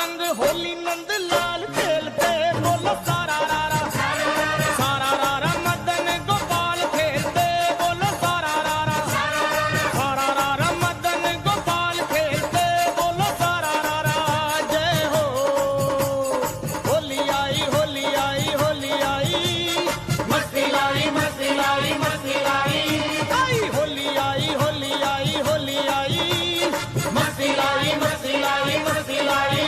रंग होली नंद लाल खेलते बोलो सारा रारा मदन गोपाल खेलते बोलो सारा रारा मदन गोपाल खेलते बोलो सारा रारा। जय हो होली आई होली आई होली आई मस्ती लाई मस्ती लाई मस्ती लाई आई होली आई होली आई होली आई मस्ती लाई मस्ती लाई मस्ती लाई।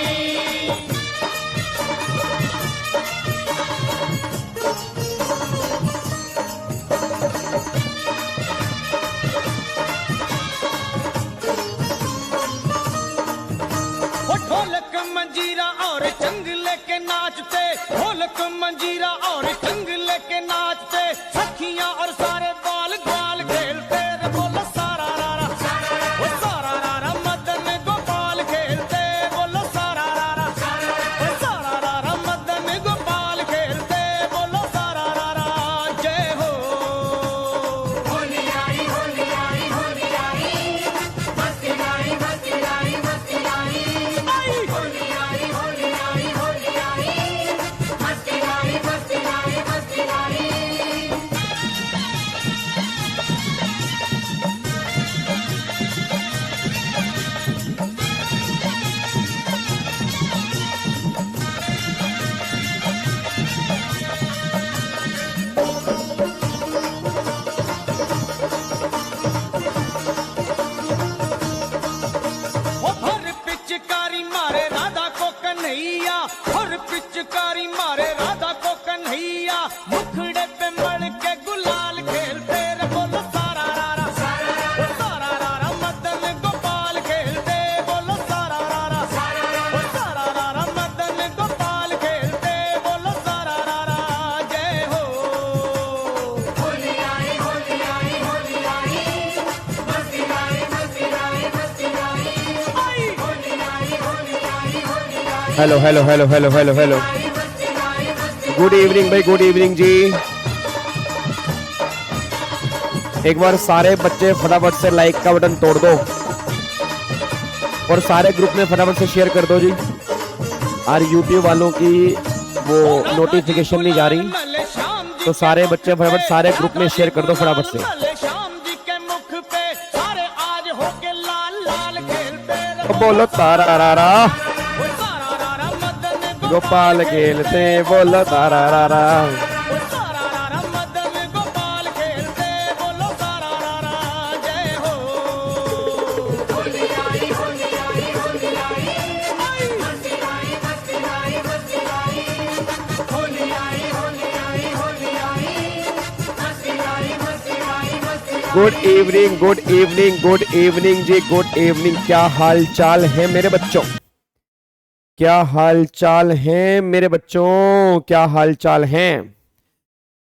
वो ढोलक मंजीरा और चंग लेके नाचते ढोलक मंजीरा और चंग लेके नाचते सखियां और सारे बाल ग्वाल खेलते रे बोलो सारा रारा वो सारा रारा मदन गोपाल खेलते बोलो सारा रारा वो सारा रारा मदन गोपाल खेलते बोलो सारा रारा। जय हो होली आई होली आई होली आई मस्ती लाई मस्ती लाई मस्ती लाई आई होली आई होली आई होली आई मस्ती लाई मस्ती लाई मस्ती लाई। वो भर पिचकारी मारे राधा को कन्हैया भर पिचकारी मारे राधा को कन्हैया मुखड़े पे मड़ के गुलाल खेलते रे बोलो सारा रारा वो सारा रारा मदन गोपाल खेलते बोलो सारा रारा वो सारा रारा मदन गोपाल खेलते बोलो सारा रारा। जय हो होली आई होली आई होली आई मस्ती लाई मस्ती लाई मस्ती लाई आई होली आई होली आई होली आई hello hello hello hello hello hello मस्ती लाई मस्ती गुड इवनिंग भाई, गुड इवनिंग जी। एक बार सारे बच्चे फटाफट से लाइक का बटन तोड़ दो और सारे ग्रुप में फटाफट से शेयर कर दो जी। और यूट्यूब वालों की वो नोटिफिकेशन नहीं जा रही, तो सारे बच्चे फटाफट सारे ग्रुप में शेयर कर दो फटाफट से। श्याम जी के मुख पे सारे आज होके लाल लाल खेलते रे बोलो तारा रारा वो सारा रारा मदन गोपाल खेलते, बोलो तारा रारा। वो सारा रारा मदन गोपाल खेलते बोलो सारा रारा। जय हो होली आई होली आई होली आई मस्ती लाई मस्ती लाई मस्ती लाई होली आई होली आई होली आई मस्ती लाई मस्ती लाई मस्ती लाई। Good evening good evening good evening जी, गुड इवनिंग। क्या हाल चाल है मेरे बच्चों, क्या हाल चाल है मेरे बच्चों, क्या हाल चाल है।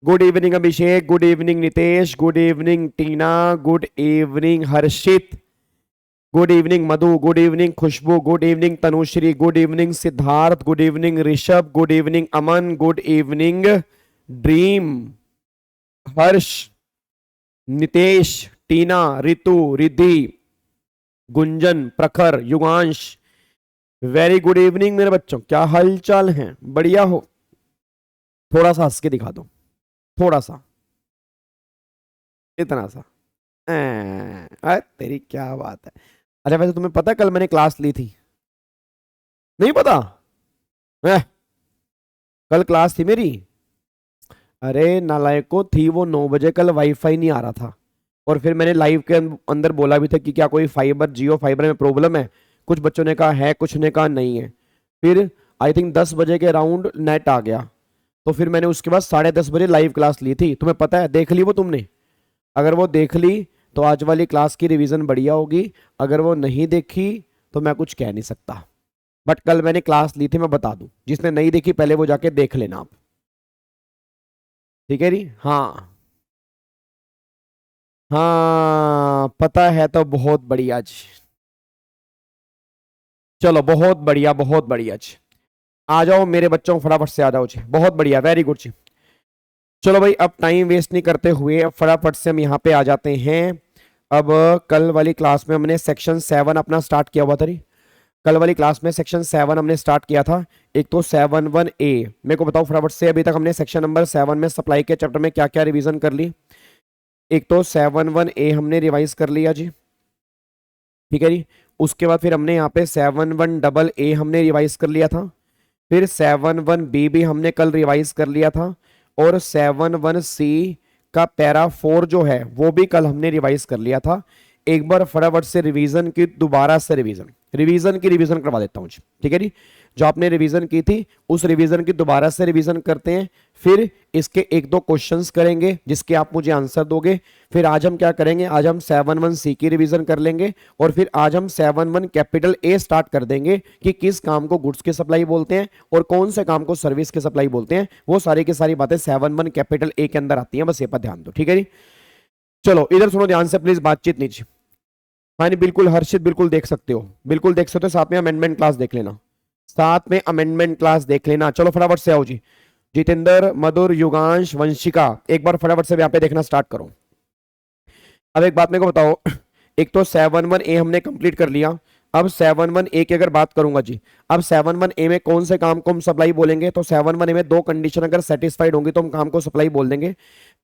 Good evening Abhishek, good evening Nitesh, good evening Tina, good evening Harshit, good evening Madhu, good evening Khushboo, good evening Tanushree, good evening Siddharth, good evening Rishabh, good evening Aman, good evening Dream, Harsh, Nitesh, Tina, Ritu, Riddhi, Gunjan, Prakhar, Yugansh. Very good evening मेरे बच्चों, क्या हाल चाल है, बढ़िया हो। थोड़ा सा हंस के दिखा दो, थोड़ा सा, इतना सा। अरे तेरी क्या बात है। अच्छा वैसे तुम्हें पता है कल मैंने क्लास ली थी? नहीं पता? कल क्लास थी मेरी। अरे नालायको थी वो 9 बजे। कल वाईफाई नहीं आ रहा था और फिर मैंने लाइव के अंदर बोला भी था कि क्या कोई फाइबर जियो फाइबर में प्रॉब्लम है। कुछ बच्चों ने कहा है, कुछ ने कहा नहीं है। फिर आई थिंक 10 बजे के अराउंड नेट आ गया, तो फिर मैंने उसके बाद 10:30 बजे लाइव क्लास ली थी। तुम्हें पता है, देख ली वो तुमने? अगर वो देख ली तो आज वाली क्लास की रिवीजन बढ़िया होगी, अगर वो नहीं देखी तो मैं कुछ कह नहीं सकता। बट कल मैंने क्लास ली थी, मैं बता दूं। जिसने नहीं देखी पहले वो जाके देख लेना आप, ठीक है जी? हाँ हाँ पता है तो बहुत बढ़िया जी। चलो बहुत बढ़िया बहुत बढ़िया जी। आ जाओ मेरे बच्चों, फटाफट से आ जाओ जी। बहुत बढ़िया, वेरी गुड जी। चलो भाई अब टाइम वेस्ट नहीं करते हुए अब फटाफट से हम यहाँ पे आ जाते हैं। अब कल वाली क्लास में हमने सेक्शन 7 अपना स्टार्ट किया हुआ था। कल वाली क्लास में सेक्शन 7 हमने स्टार्ट किया था। एक तो 7(1)(a), मेरे को बताओ फटाफट से, अभी तक हमने सेक्शन नंबर 7 में सप्लाई के चैप्टर में क्या क्या रिवीजन कर ली। एक तो 7(1)(a) हमने रिवाइज कर लिया जी, ठीक है जी। उसके बाद फिर हमने यहाँ पे 7(1)(a) हमने रिवाइज कर लिया था। फिर 7(1)(b) भी हमने कल रिवाइज कर लिया था। और 7(1)(c) का पैरा 4 जो है वो भी कल हमने रिवाइज कर लिया था। एक बार फटाफट से रिवीजन की दोबारा से रिवीजन करवा देता हूँ, ठीक है जी। जो आपने रिवीजन की थी उस रिवीजन की दोबारा से रिवीजन करते हैं। फिर इसके एक दो क्वेश्चंस करेंगे जिसके आप मुझे आंसर दोगे। फिर आज हम क्या करेंगे, आज हम 7(1)(c) की रिवीजन कर लेंगे। और फिर आज हम 7(1)(A) स्टार्ट कर देंगे कि किस काम को गुड्स की सप्लाई बोलते हैं और कौन से काम को सर्विस की सप्लाई बोलते हैं। वो सारी की सारी बातें 7(1)(A) के अंदर आती हैं, बस ये पर ध्यान दो, ठीक है जी। चलो इधर सुनो ध्यान से प्लीज, बातचीत नीचे। हाँ नहीं, बिल्कुल हर्षित, बिल्कुल देख सकते हो, बिल्कुल देख सकते हो। साथ में अमेंडमेंट क्लास देख लेना, साथ में अमेंडमेंट क्लास देख लेना। चलो फटाफट से आओ जी। जितेंद्र, मधुर, युगांश, वंशिका, एक बार फटाफट से यहाँ पे देखना स्टार्ट करो। अब एक बात मेरे को बताओ, एक तो 7(1)(A) हमने कंप्लीट कर लिया। अब 7(1)(A) की अगर बात करूंगा जी, अब 7(1)A) में कौन से काम को हम सप्लाई बोलेंगे, तो 7(1)A) में दो कंडीशन अगर सेटिस्फाइड होंगी तो हम काम को सप्लाई बोल देंगे।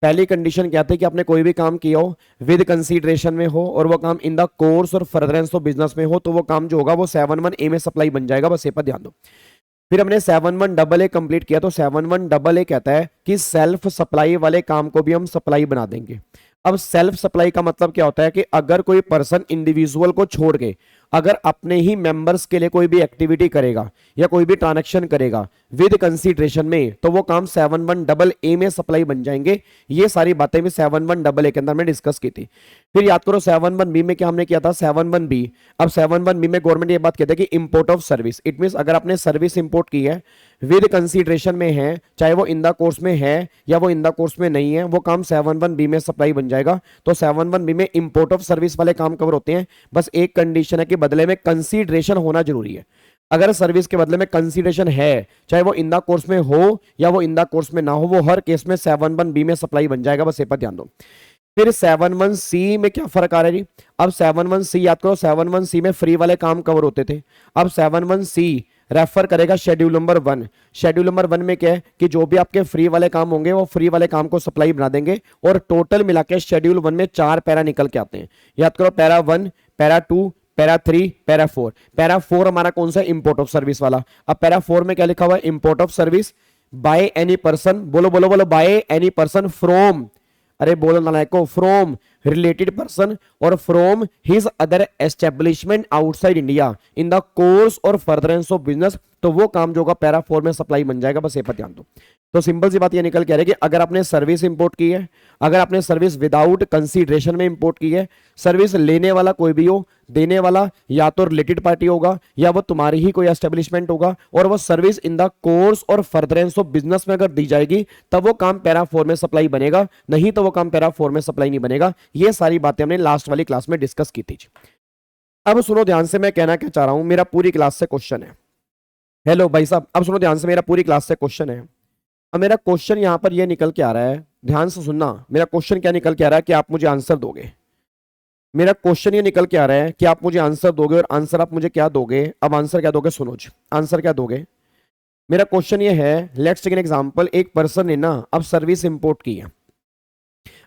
पहली कंडीशन क्या थी कि आपने कोई भी काम किया हो विद कंसीडरेशन में हो और वो काम इन the course or furtherance of business में हो, तो वो काम जो होगा वो 7(1)A में सप्लाई बन जाएगा, बस ये पर ध्यान दो। फिर हमने 7(1)AA कंप्लीट किया, तो 7(1)AA कहता है कि सेल्फ सप्लाई वाले काम को भी हम सप्लाई बना देंगे। अब सेल्फ सप्लाई का मतलब क्या होता है कि अगर कोई पर्सन इंडिविजुअल को छोड़ के अगर अपने ही मेंबर्स के लिए कोई भी एक्टिविटी करेगा या कोई भी ट्रांजैक्शन करेगा विद कंसीडरेशन में, तो वो काम 7(1)AA में सप्लाई बन जाएंगे। ये सारी बातें भी 7(1)AA के अंदर में डिस्कस की थी। फिर याद करो 7(1)B में क्या हमने किया था, 7(1)B। अब 7(1)B में गवर्नमेंट ये बात कहते हैं कि import of service, it means अगर आपने सर्विस इंपोर्ट की है विद कंसीडरेशन में है, चाहे वो इन द कोर्स में है या वो इन द कोर्स में नहीं है, वो काम 7(1)B में सप्लाई बन जाएगा। तो 7(1)B में इंपोर्ट ऑफ सर्विस वाले काम कवर होते हैं। बस एक कंडीशन है कि बदले में कंसीडरेशन होना जरूरी है। अगर सर्विस के बदले में कंसीडरेशन है, चाहे वो इन द कोर्स में हो या वो इन द कोर्स में ना हो, वो हर केस में 7(1)B में सप्लाई बन जाएगा, बस ये पर ध्यान दो। फिर 7(1)C में क्या फर्क आ रहा है जी, अब 7(1)C याद करो, 7(1)C में फ्री वाले काम कवर होते थे। अब 7(1)C रेफर करेगा शेड्यूल नंबर 1। शेड्यूल नंबर 1 में क्या है कि जो भी आपके फ्री वाले काम होंगे वो फ्री वाले काम को सप्लाई बना देंगे। और टोटल मिला के शेड्यूल 1 में 4 पैरा निकल के आते हैं। याद करो, para 1, para 2, para 3, para 4। Para 4 हमारा कौन सा, इंपोर्ट ऑफ सर्विस वाला। अब पैरा 4 में क्या लिखा हुआ है, import of service by any person, बोलो बोलो बोलो, बाय एनी पर्सन फ्रॉम, अरे बोलो नालायको, फ्रॉम रिलेटेड पर्सन और from his other establishment outside India in the course or furtherance of business, तो वो काम जो होगा पैरा 4 में सप्लाई बन जाएगा, बस ये पर ध्यान दो। तो सिंपल सी बात ये निकल के आ रही है कि अगर आपने सर्विस इंपोर्ट की है, अगर आपने सर्विस विदाउट कंसीडरेशन में इंपोर्ट की है, सर्विस लेने वाला कोई भी हो, देने वाला या तो रिलेटेड पार्टी होगा या वो तुम्हारी ही कोई एस्टेब्लिशमेंट होगा, और वो service in the course or furtherance of business में अगर दी जाएगी तब वो काम पैरा 4 में सप्लाई बनेगा, नहीं तो वो काम पैरा 4 में सप्लाई नहीं बनेगा। ये सारी बातें हमने लास्ट वाली क्लास में डिस्कस की थी। अब सुनो ध्यान से, मैं कहना क्या चाह रहा हूं, मेरा पूरी क्लास से क्वेश्चन है। हेलो भाई साहब, अब सुनो ध्यान से, मेरा पूरी क्लास से क्वेश्चन है। अब मेरा क्वेश्चन यहां पर यह निकल के आ रहा है, ध्यान से सुनना, मेरा क्वेश्चन क्या निकल के आ रहा है कि आप मुझे आंसर दोगे। मेरा क्वेश्चन ये निकल के आ रहा है कि आप मुझे आंसर दोगे, और आंसर आप मुझे क्या दोगे, अब आंसर क्या दोगे, सुनो जी, आंसर क्या दोगे। मेरा क्वेश्चन ये है, लेट्स टेक एन एग्जांपल, एक पर्सन ने ना अब सर्विस इंपोर्ट की है।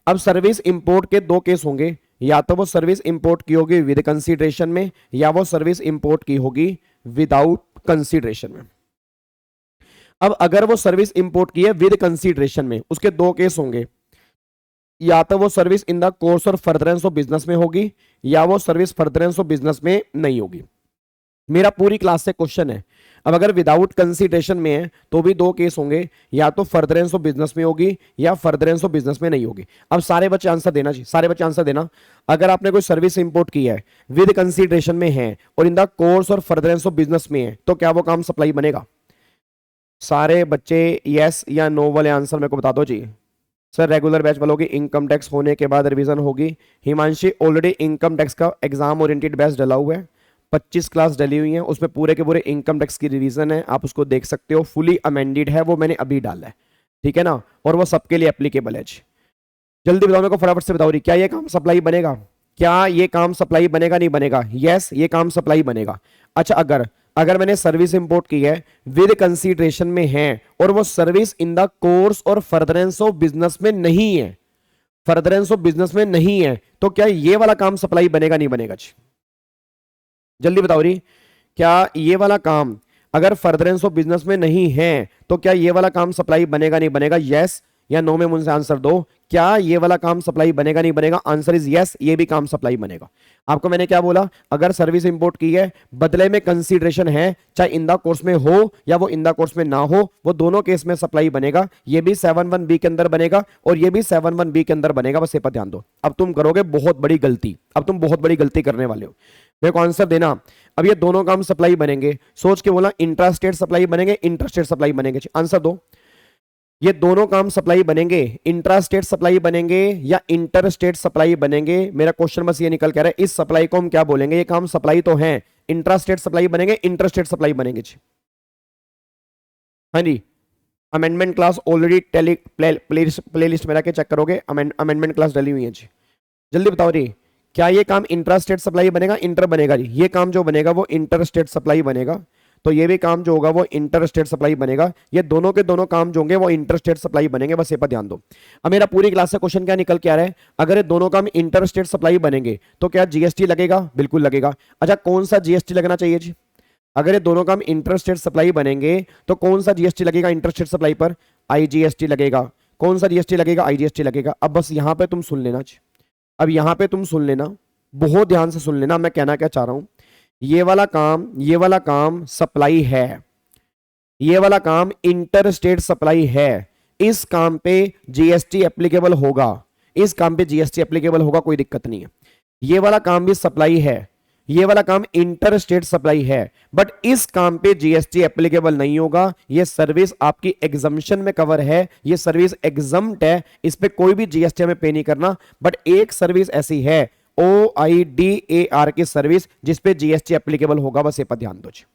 अब सर्विस इंपोर्ट के दो केस होंगे, या तो वो सर्विस इंपोर्ट की होगी विद कंसीडरेशन में या वो सर्विस इंपोर्ट की होगी विदाउट कंसीडरेशन में। अब अगर वो सर्विस इंपोर्ट की है विद कंसीडरेशन में, उसके दो केस होंगे, या तो वो service in the course or furtherance of business में होगी या वो सर्विस फर्दरेंस ऑफ बिजनेस में नहीं होगी। मेरा पूरी क्लास से क्वेश्चन है, अब अगर विदाउट कंसीडरेशन में है तो भी दो केस होंगे, या तो फर्दरेंस ऑफ बिजनेस में होगी या फर्दरेंस ऑफ बिजनेस में नहीं होगी। अब सारे बच्चे आंसर देना जी, सारे बच्चे आंसर देना। अगर आपने कोई सर्विस इंपोर्ट की है विद कंसीडरेशन में है और इन the course or furtherance of business में है, तो क्या वो काम सप्लाई बनेगा। सारे बच्चे यस या नो वाले आंसर मेरे को बता दो जी। सर रेगुलर बैच वालों की इनकम टैक्स होने के बाद रिवीजन होगी। हिमांशी ऑलरेडी इनकम टैक्स का एग्जाम ओरिएंटेड बैच डला हुआ है, 25 क्लास डली हुई है, उसमें पूरे के पूरे इनकम टैक्स की रिवीजन है, आप उसको देख सकते हो, फुली अमेंडेड है, वो मैंने अभी डाला है, ठीक है ना, और वो सबके लिए एप्लीकेबल है। जल्दी बताओ मेरे को, फटाफट से बताओ, क्या ये काम सप्लाई बनेगा। क्या ये काम सप्लाई बनेगा नहीं बनेगा? यस, ये काम सप्लाई बनेगा। अच्छा, अगर अगर मैंने सर्विस इंपोर्ट की है, विद कंसीडरेशन में है, और वो service in the course or furtherance of business में नहीं है, फर्दरेंस ऑफ बिजनेस में नहीं है, तो क्या ये वाला काम सप्लाई बनेगा नहीं बनेगा जी? जल्दी बताओ री, क्या ये वाला काम अगर फर्दरेंस ऑफ बिजनेस में नहीं है तो क्या ये वाला काम सप्लाई बनेगा नहीं बनेगा? यस या नो में मुझसे आंसर दो। क्या ये वाला काम सप्लाई बनेगा नहीं बनेगा? आंसर इज यस, ये भी काम सप्लाई बनेगा। आपको मैंने क्या बोला? अगर सर्विस इंपोर्ट की है, बदले में कंसीडरेशन है, चाहे इन द कोर्स में हो या वो इन द कोर्स में ना हो, वो दोनों केस में सप्लाई बनेगा। ये भी 7(1)(b) के अंदर बनेगा और ये भी 7(1)(b) के अंदर बनेगा। बस ये पर ध्यान दो। अब तुम करोगे बहुत बड़ी गलती, अब तुम बहुत बड़ी गलती करने वाले हो। मेरे को आंसर देना। अब ये दोनों काम सप्लाई बनेंगे, सोच के बोला इंट्रा स्टेट सप्लाई बनेंगे, इंटर स्टेट सप्लाई बनेंगे। आंसर दो। ये दोनों काम सप्लाई बनेंगे, इंट्रा स्टेट सप्लाई बनेंगे या इंटर स्टेट सप्लाई बनेंगे? मेरा क्वेश्चन बस ये निकल के आ रहा है, इस सप्लाई को हम क्या बोलेंगे? ये काम सप्लाई तो है, इंट्रा स्टेट सप्लाई बनेंगे, इंटर स्टेट सप्लाई बनेंगे जी। हाँ जी, अमेंडमेंट क्लास ऑलरेडी प्लेलिस्ट में रख के चेक करोगे, अमेंडमेंट क्लास डली हुई है जी। जल्दी बताओ जी, क्या ये काम इंट्रा स्टेट सप्लाई बनेगा, इंटर बनेगा जी? ये काम जो बनेगा वो इंटर स्टेट सप्लाई बनेगा, तो ये भी काम जो होगा वो इंटर स्टेट सप्लाई बनेगा। ये दोनों के दोनों काम जो होंगे वो इंटर स्टेट सप्लाई बनेंगे। बस ये पर ध्यान दो। अब मेरा पूरी क्लास से क्वेश्चन क्या निकल के आ रहा है? अगर ये दोनों काम इंटर स्टेट सप्लाई बनेंगे तो क्या जीएसटी लगेगा? बिल्कुल लगेगा। अच्छा, कौन सा जीएसटी लगना चाहिए जी? अगर ये दोनों काम इंटर स्टेट सप्लाई बनेंगे तो कौन सा जीएसटी लगेगा इंटर स्टेट सप्लाई पर? आईजीएसटी लगेगा। कौन सा जीएसटी लगेगा? आईजीएसटी लगेगा। अब बस यहां पर तुम सुन लेना जी, अब यहां पर तुम सुन लेना, बहुत ध्यान से सुन लेना मैं कहना क्या चाह रहा हूं। ये वाला काम सप्लाई है, ये वाला काम इंटर स्टेट सप्लाई है। इस काम पे जीएसटी एप्लीकेबल होगा, इस काम पे जीएसटी एप्लीकेबल होगा, कोई दिक्कत नहीं है। ये वाला काम भी सप्लाई है, ये वाला काम इंटर स्टेट सप्लाई है, बट इस काम पे जीएसटी एप्लीकेबल नहीं होगा। ये सर्विस आपकी एग्जम्पशन में कवर है, ये सर्विस एग्जम्प्ट है, इस पे कोई भी जीएसटी हमें पे नहीं करना। बट एक सर्विस ऐसी है OIDAR की सर्विस जिसपे जीएसटी एप्लीकेबल होगा। बस ये पर ध्यान दो जी।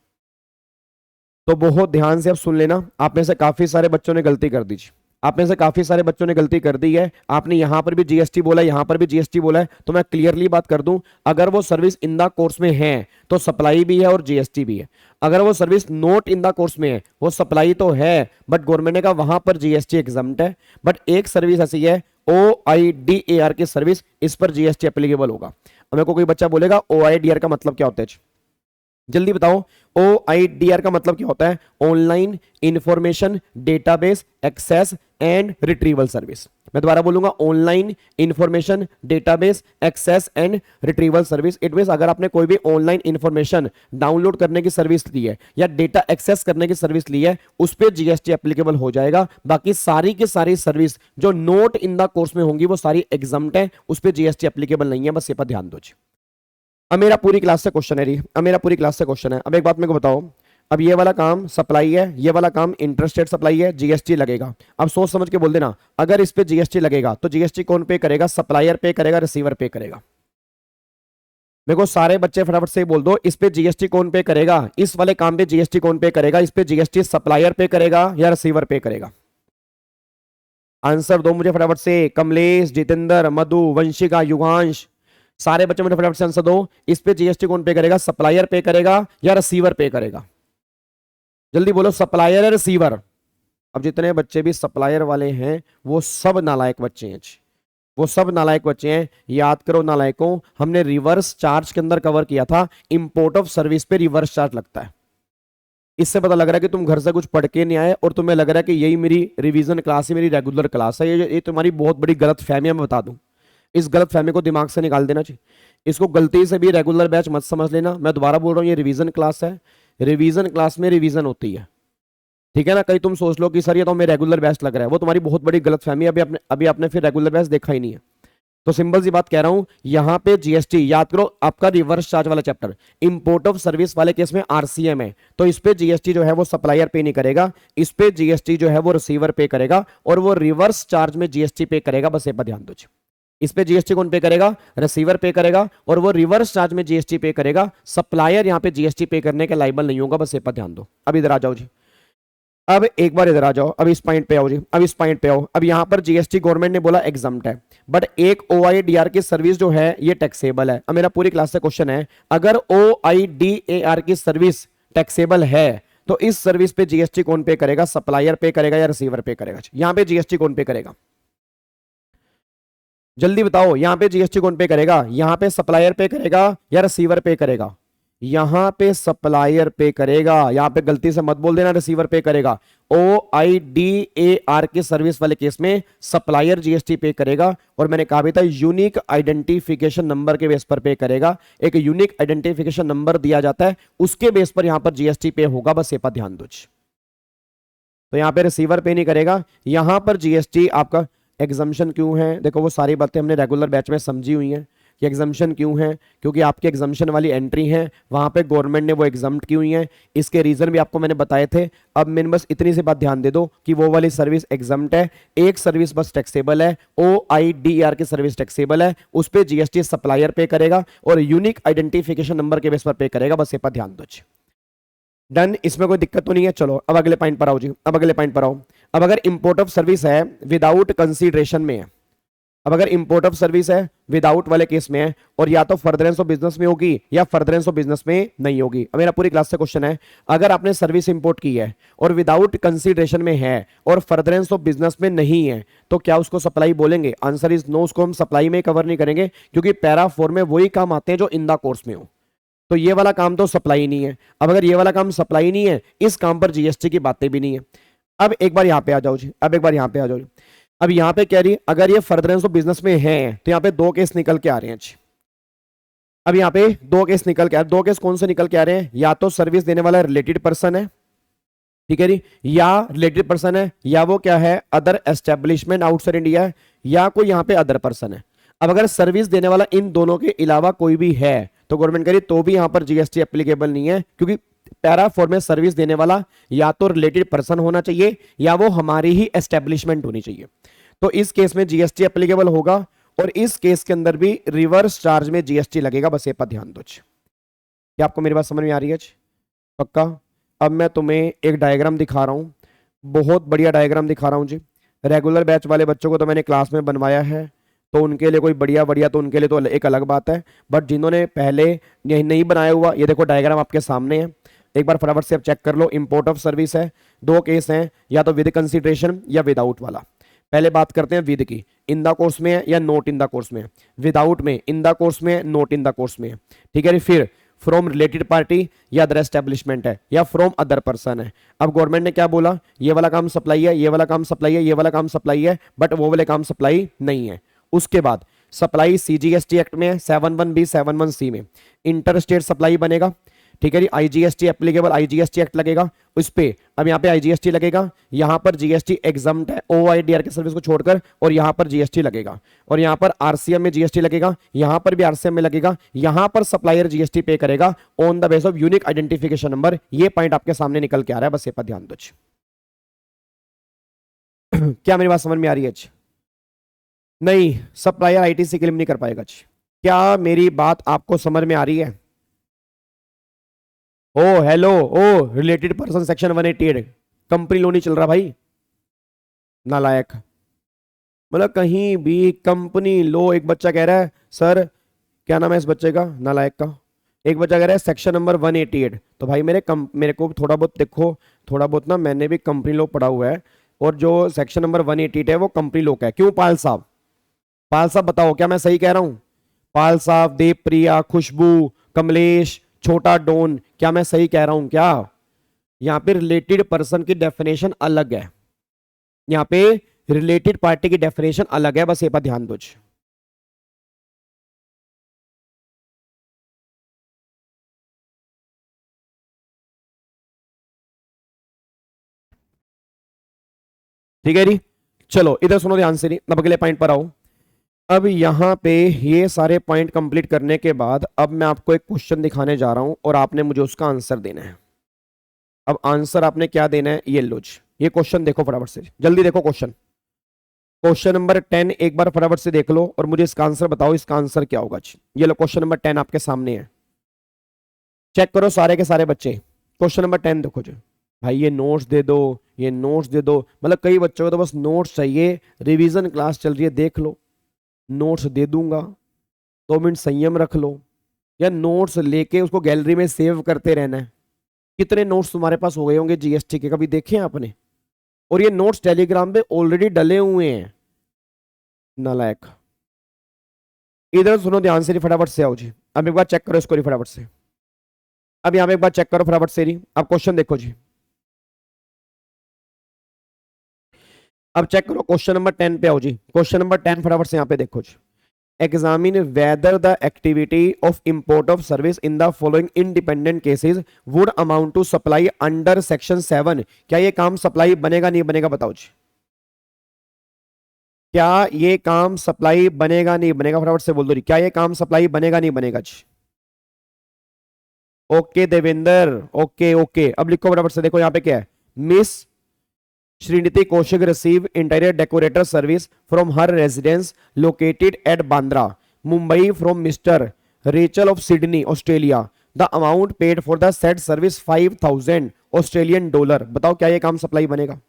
तो बहुत ध्यान से अब सुन लेना। आप में से काफी सारे बच्चों ने गलती कर दी जी, आप में से काफी सारे बच्चों ने गलती कर दी है। आपने यहां पर भी जीएसटी बोला, यहां पर भी जीएसटी बोला है। तो मैं क्लियरली बात कर दूं, अगर वो सर्विस इन द कोर्स में है तो सप्लाई भी है और जीएसटी भी है। अगर वो service note in the course में है, वो सप्लाई तो है बट गवर्नमेंट ने कहा वहां पर जीएसटी एग्जम्प्ट है। बट एक सर्विस ऐसी है OIDAR की सर्विस, इस पर जीएसटी एप्लीकेबल होगा। अब मेरे को कोई बच्चा बोलेगा OIDAR का मतलब क्या होता है? जल्दी बताओ, OIDAR का मतलब क्या होता है? Online information database access and retrieval service. मैं दोबारा बोलूंगा, online information database access and retrieval service. It means अगर आपने कोई भी ऑनलाइन इंफॉर्मेशन डाउनलोड करने की सर्विस ली है या डेटा एक्सेस करने की सर्विस ली है, उस पर जीएसटी एप्लीकेबल हो जाएगा। बाकी सारी की सारी सर्विस जो नोट इन द कोर्स में होंगी वो सारी एग्जम्प्ट है, उस पर जीएसटी एप्लीकेबल नहीं है। बस ये पर ध्यान दो। अब मेरा पूरी क्लास से क्वेश्चन है, अब मेरा पूरी क्लास से क्वेश्चन है। अब एक बात मेरे को बताओ, अब ये वाला काम सप्लाई है, ये वाला काम इंटरस्टेट सप्लाई है, जीएसटी लगेगा। अब सोच समझ के बोल देना, अगर इस पे जीएसटी लगेगा तो जीएसटी कौन पे करेगा? सप्लायर पे करेगा, रिसीवर पे करेगा? मेरे को सारे बच्चे फटाफट से बोल दो, इस पे जीएसटी कौन पे करेगा? इस वाले काम पे जीएसटी कौन पे करेगा? इस पे जीएसटी सप्लायर पे करेगा या रिसीवर पे करेगा? आंसर दो मुझे फटाफट से। कमलेश, जितेंद्र, मधु, वंशिका, युगांश, सारे बच्चे मुझे फटाफट से आंसर दो। इस पे जीएसटी कौन पे करेगा? सप्लायर पे करेगा या रिसीवर पे करेगा? जल्दी बोलो, सप्लायर या रिसीवर? अब जितने बच्चे भी सप्लायर वाले हैं वो सब नालायक बच्चे हैं, वो सब नालायक बच्चे हैं। याद करो नालायकों, हमने रिवर्स चार्ज के अंदर कवर किया था, इंपोर्ट ऑफ सर्विस पे रिवर्स चार्ज लगता है। इससे पता लग रहा है कि तुम घर से कुछ पढ़ के नहीं आए और तुम्हें लग रहा है कि यही मेरी रिवीजन क्लास है, मेरी रेगुलर क्लास है। ये तुम्हारी बहुत बड़ी गलत फहमी है, मैं बता दूं। इस गलत फहमी को दिमाग से निकाल देना चाहिए। इसको गलती से भी रेगुलर बैच मत समझ लेना। मैं दोबारा बोल रहा हूँ, ये रिवीजन क्लास है, रिवीजन क्लास में रिवीजन होती है, ठीक है ना? कहीं तुम सोच लो कि सर ये तो हमें रेगुलर बैच लग रहा है, वो तुम्हारी बहुत बड़ी गलत फहमी है। अभी आपने फिर रेगुलर बैच देखा ही नहीं है। तो सिंपल सी बात कह रहा हूं, यहां पे जीएसटी याद करो, आपका रिवर्स चार्ज वाला चैप्टर इंपोर्ट ऑफ सर्विस वाले केस में आरसीएम है, तो इस पे जीएसटी जो है वो सप्लायर पे नहीं करेगा, इस पे जीएसटी जो है वो रिसीवर पे करेगा और वो रिवर्स चार्ज में जीएसटी पे करेगा। बस ये पर ध्यान दो। इस पे जीएसटी कौन पे करेगा? रिसीवर पे करेगा और वो रिवर्स चार्ज में जीएसटी पे करेगा। सप्लायर यहां पे जीएसटी पे करने के लायबल नहीं होगा। बस ये पर ध्यान दो। अब इधर आ जाओ जी। अब एक बार इधर आ जाओ, अब इस पॉइंट पे आओ जी, अब इस पॉइंट पे आओ। अब यहां पर जीएसटी गवर्नमेंट ने बोला एग्जम्प्ट है, बट एक ओआईडीआर की सर्विस जो है ये टैक्सेबल है। अब मेरा पूरी क्लास से क्वेश्चन है, अगर ओआईडीएआर की सर्विस टैक्सेबल है तो इस सर्विस पे जीएसटी कौन पे करेगा? सप्लायर पे करेगा या रिसीवर पे करेगा? यहां पे जीएसटी कौन पे करेगा? जल्दी बताओ, यहां पे जीएसटी कौन पे करेगा? यहां पे सप्लायर पे करेगा या रिसीवर पे करेगा? यहां पे सप्लायर पे करेगा, यहां पे गलती से मत बोल देना रिसीवर पे करेगा। ओआईडीएआर की सर्विस वाले केस में सप्लायर जीएसटी पे करेगा, और मैंने कहा भी था यूनिक आइडेंटिफिकेशन नंबर के बेस पर पे करेगा। एक यूनिक आइडेंटिफिकेशन नंबर दिया जाता है, उसके बेस पर यहां पर जीएसटी पे होगा, बस ये पर ध्यान दो। तो यहां पे रिसीवर पे नहीं करेगा, यहां पर जीएसटी आपका एग्जम्पशन क्यों है? देखो वो सारी बातें हमने रेगुलर बैच में समझी हुई हैं कि एग्जम्पशन क्यों है, क्योंकि आपकी एग्जम्पशन वाली एंट्री है वहां पे गवर्नमेंट ने वो एग्जम्प्ट की हुई है, इसके रीजन भी आपको मैंने बताए थे। अब मैंने बस इतनी सी बात ध्यान दे दो कि वो वाली सर्विस एग्जम्प्ट है, एक सर्विस बस टैक्सेबल है, ओआईडीआर की सर्विस टैक्सेबल है, उस पर जीएसटी सप्लायर पे करेगा और यूनिक आइडेंटिफिकेशन नंबर के बेस पर पे करेगा, बस ये पर ध्यान दो। डन, इसमें कोई दिक्कत तो नहीं है। चलो अब अगले पॉइंट पर आओ जी, अब अगले पॉइंट पर आओ। अब अगर इंपोर्ट ऑफ सर्विस है विदाउट कंसीडरेशन में है, अब अगर इंपोर्ट ऑफ सर्विस है विदाउट वाले केस में है, और या तो फर्दरेंस ऑफ बिजनेस में होगी या फर्दरेंस ऑफ बिजनेस में नहीं होगी। अब मेरा पूरी क्लास से क्वेश्चन है, अगर आपने सर्विस इंपोर्ट की है और विदाउट कंसीडरेशन में है और फर्दरेंस ऑफ बिजनेस में नहीं है, तो क्या उसको सप्लाई बोलेंगे? आंसर इज नो, उसको हम सप्लाई में कवर नहीं करेंगे, क्योंकि पैरा 4 में वही काम आते हैं जो इन द कोर्स में हो। तो ये वाला काम तो सप्लाई नहीं है। अब अगर ये वाला काम सप्लाई नहीं है, इस काम पर जीएसटी की बातें भी नहीं है। अब एक बार यहां पे आ जाओ जी, अब एक बार यहां पे आ जाओ जी। अब यहां पे कह रही है अगर ये फर्दरेंस ऑफ बिजनेस में है तो यहां पे दो केस निकल के आ रहे हैं जी। अब यहां पे दो केस निकल के आ रहे हैं, दो केस कौन से निकल के आ रहे हैं? या तो सर्विस देने वाला रिलेटेड पर्सन है, ठीक है जी, या रिलेटेड पर्सन है, या वो क्या है अदर एस्टेब्लिशमेंट आउटसाइड इंडिया है, या कोई यहां पे अदर पर्सन है। अब अगर सर्विस देने वाला इन दोनों के अलावा कोई भी है तो गवर्नमेंट कह रही तो भी यहां पर जीएसटी एप्लीकेबल नहीं है, क्योंकि पैरा 4 में सर्विस देने वाला या तो रिलेटेड पर्सन होना चाहिए या वो हमारी ही एस्टेब्लिशमेंट होनी चाहिए। तो इस केस में जीएसटी एप्लीकेबल होगा, और इस केस के अंदर भी रिवर्स चार्ज में जीएसटी लगेगा, बस ये पर ध्यान दो। क्या आपको मेरी बात समझ में आ रही है? पक्का? अब मैं तुम्हें एक डायग्राम दिखा रहा हूं, बहुत बढ़िया डायग्राम दिखा रहा हूं जी। रेगुलर बैच वाले बच्चों को तो मैंने क्लास में बनवाया है, तो उनके लिए कोई बढ़िया बढ़िया तो उनके लिए तो एक अलग बात है, बट जिन्होंने पहले नहीं बनाया हुआ, ये देखो डायग्राम आपके सामने है, एक बार फटाफट से आप चेक कर लो। इंपोर्ट ऑफ सर्विस है, दो केस हैं, या तो विद कंसीडरेशन या विदाउट वाला। पहले बात करते हैं विद की, इन द कोर्स में है या नोट इन द कोर्स में? विदाउट में, इन द कोर्स में, नोट इन द कोर्स में, ठीक है। फिर फ्रॉम रिलेटेड पार्टी या अदर एस्टेब्लिशमेंट है, या फ्रॉम अदर पर्सन है। अब गवर्नमेंट ने क्या बोला? ये वाला काम सप्लाई है, ये वाला काम सप्लाई है, ये वाला काम सप्लाई है, बट वो वाले काम सप्लाई नहीं है। उसके बाद सप्लाई सीजीएसटी एक्ट में है 71B 71C में इंटर स्टेट सप्लाई बनेगा, ठीक है जी। आईजीएसटी एप्लीकेबल, आईजीएसटी एक्ट लगेगा उस पे। अब यहाँ पे आईजीएसटी लगेगा, यहाँ पर जीएसटी एग्जम्प्ट है ओआईडीआर की सर्विस को छोड़कर, और यहाँ पर जीएसटी लगेगा, और यहाँ पर आरसीएम में जीएसटी लगेगा, यहाँ पर भी आरसीएम में लगेगा, यहाँ पर सप्लायर जीएसटी पे करेगा on the base of unique identification number. ये पॉइंट आपके सामने निकल के आ रहा है, बस ये पर ध्यान दो। क्या मेरी बात समझ में आ रही है? नहीं, सप्लायर आईटीसी क्लेम नहीं कर पाएगा। क्या मेरी बात आपको समझ में आ रही है? ओ हेलो, ओ रिलेटेड पर्सन सेक्शन 188 कंपनी लो नहीं चल रहा भाई, नालायक। मतलब कहीं भी कंपनी लो, एक बच्चा कह रहा है सर, क्या नाम है इस बच्चे का, नालायक का, एक बच्चा कह रहा है सेक्शन नंबर 188। तो भाई मेरे को थोड़ा बहुत देखो, थोड़ा बहुत ना मैंने भी कंपनी लो पढ़ा हुआ है, और जो सेक्शन नंबर 188 है वो कंपनी लो का है। क्यों पाल साहब? पाल साहब बताओ क्या मैं सही कह रहा हूं? पाल साहब, देवप्रिया, खुशबू, कमलेश, छोटा डॉन, क्या मैं सही कह रहा हूं क्या? यहां पे रिलेटेड पर्सन की डेफिनेशन अलग है, यहां पे रिलेटेड पार्टी की डेफिनेशन अलग है, बस ये पर ध्यान दो। ठीक है जी, चलो इधर सुनो ध्यान से, नहीं अब अगले पॉइंट पर आओ। अब यहां पे ये सारे पॉइंट कंप्लीट करने के बाद अब मैं आपको एक क्वेश्चन दिखाने जा रहा हूं, और आपने मुझे उसका आंसर देना है। अब आंसर आपने क्या देना है, ये लो जी, ये क्वेश्चन देखो फटाफट से, जल्दी देखो क्वेश्चन। क्वेश्चन नंबर 10 एक बार फटाफट से देख लो और मुझे इसका आंसर बताओ, इसका आंसर क्या होगा। ये लो क्वेश्चन नंबर 10 आपके सामने है, चेक करो सारे के सारे बच्चे। क्वेश्चन नंबर 10 देखो जी। भाई ये नोट्स दे दो, ये नोट्स दे दो, मतलब कई बच्चों को तो बस नोट्स चाहिए, रिवीजन क्लास चल रही है देख लो, नोट्स दे दूंगा, 2 मिनट संयम रख लो, या नोट्स लेके उसको गैलरी में सेव करते रहना है। कितने नोट्स तुम्हारे पास हो गए होंगे जीएसटी के, कभी देखे हैं आपने? और ये नोट्स टेलीग्राम पे ऑलरेडी डले हुए हैं, नालायक। इधर सुनो ध्यान से, फटाफट से आओ जी, अब एक बार चेक करो इसको फटाफट से, अब यहां पे एक बार चेक करो फटाफट से जी, अब क्वेश्चन देखो जी, अब चेक करो क्वेश्चन नंबर 10 पे आओ जी, क्वेश्चन नंबर 10 फटाफट से यहां पे देखो जी। Examine whether the activity of import of service in the following independent cases would amount to supply under section 7। क्या ये काम सप्लाई बनेगा नहीं बनेगा बताओ जी, क्या ये काम सप्लाई बनेगा नहीं बनेगा, फटाफट से बोल दो जी, क्या ये काम सप्लाई बनेगा नहीं बनेगा जी? ओके देवेंद्र, ओके ओके, अब लिखो फटाफट से, देखो यहां पे क्या है, miss Srinidhi Kaushik receive interior decorator service from her residence located at Bandra, Mumbai from Mr. Rachel of Sydney, Australia. The amount paid for the said service $5,000 बताओ क्या ये काम सप्लाई बनेगा?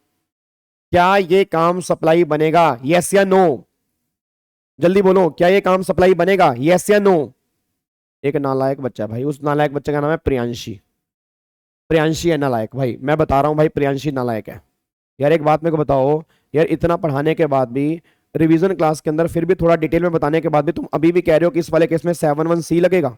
क्या ये काम सप्लाई बनेगा? यस या नो? जल्दी बोलो, क्या ये काम सप्लाई बनेगा? यस या नो? एक नालायक बच्चा है भाई, उस नालायक बच्चे का नाम है प्रियांशी। प्रियांशी है नालायक भाई, मैं बता रहा हूं भाई, प्रियांशी नालायक है। यार एक बात मेरे को बताओ यार, इतना पढ़ाने के बाद भी, रिवीजन क्लास के अंदर फिर भी थोड़ा डिटेल में बताने के बाद भी तुम अभी भी कह रहे हो कि इस वाले केस में 7(1)(c) लगेगा।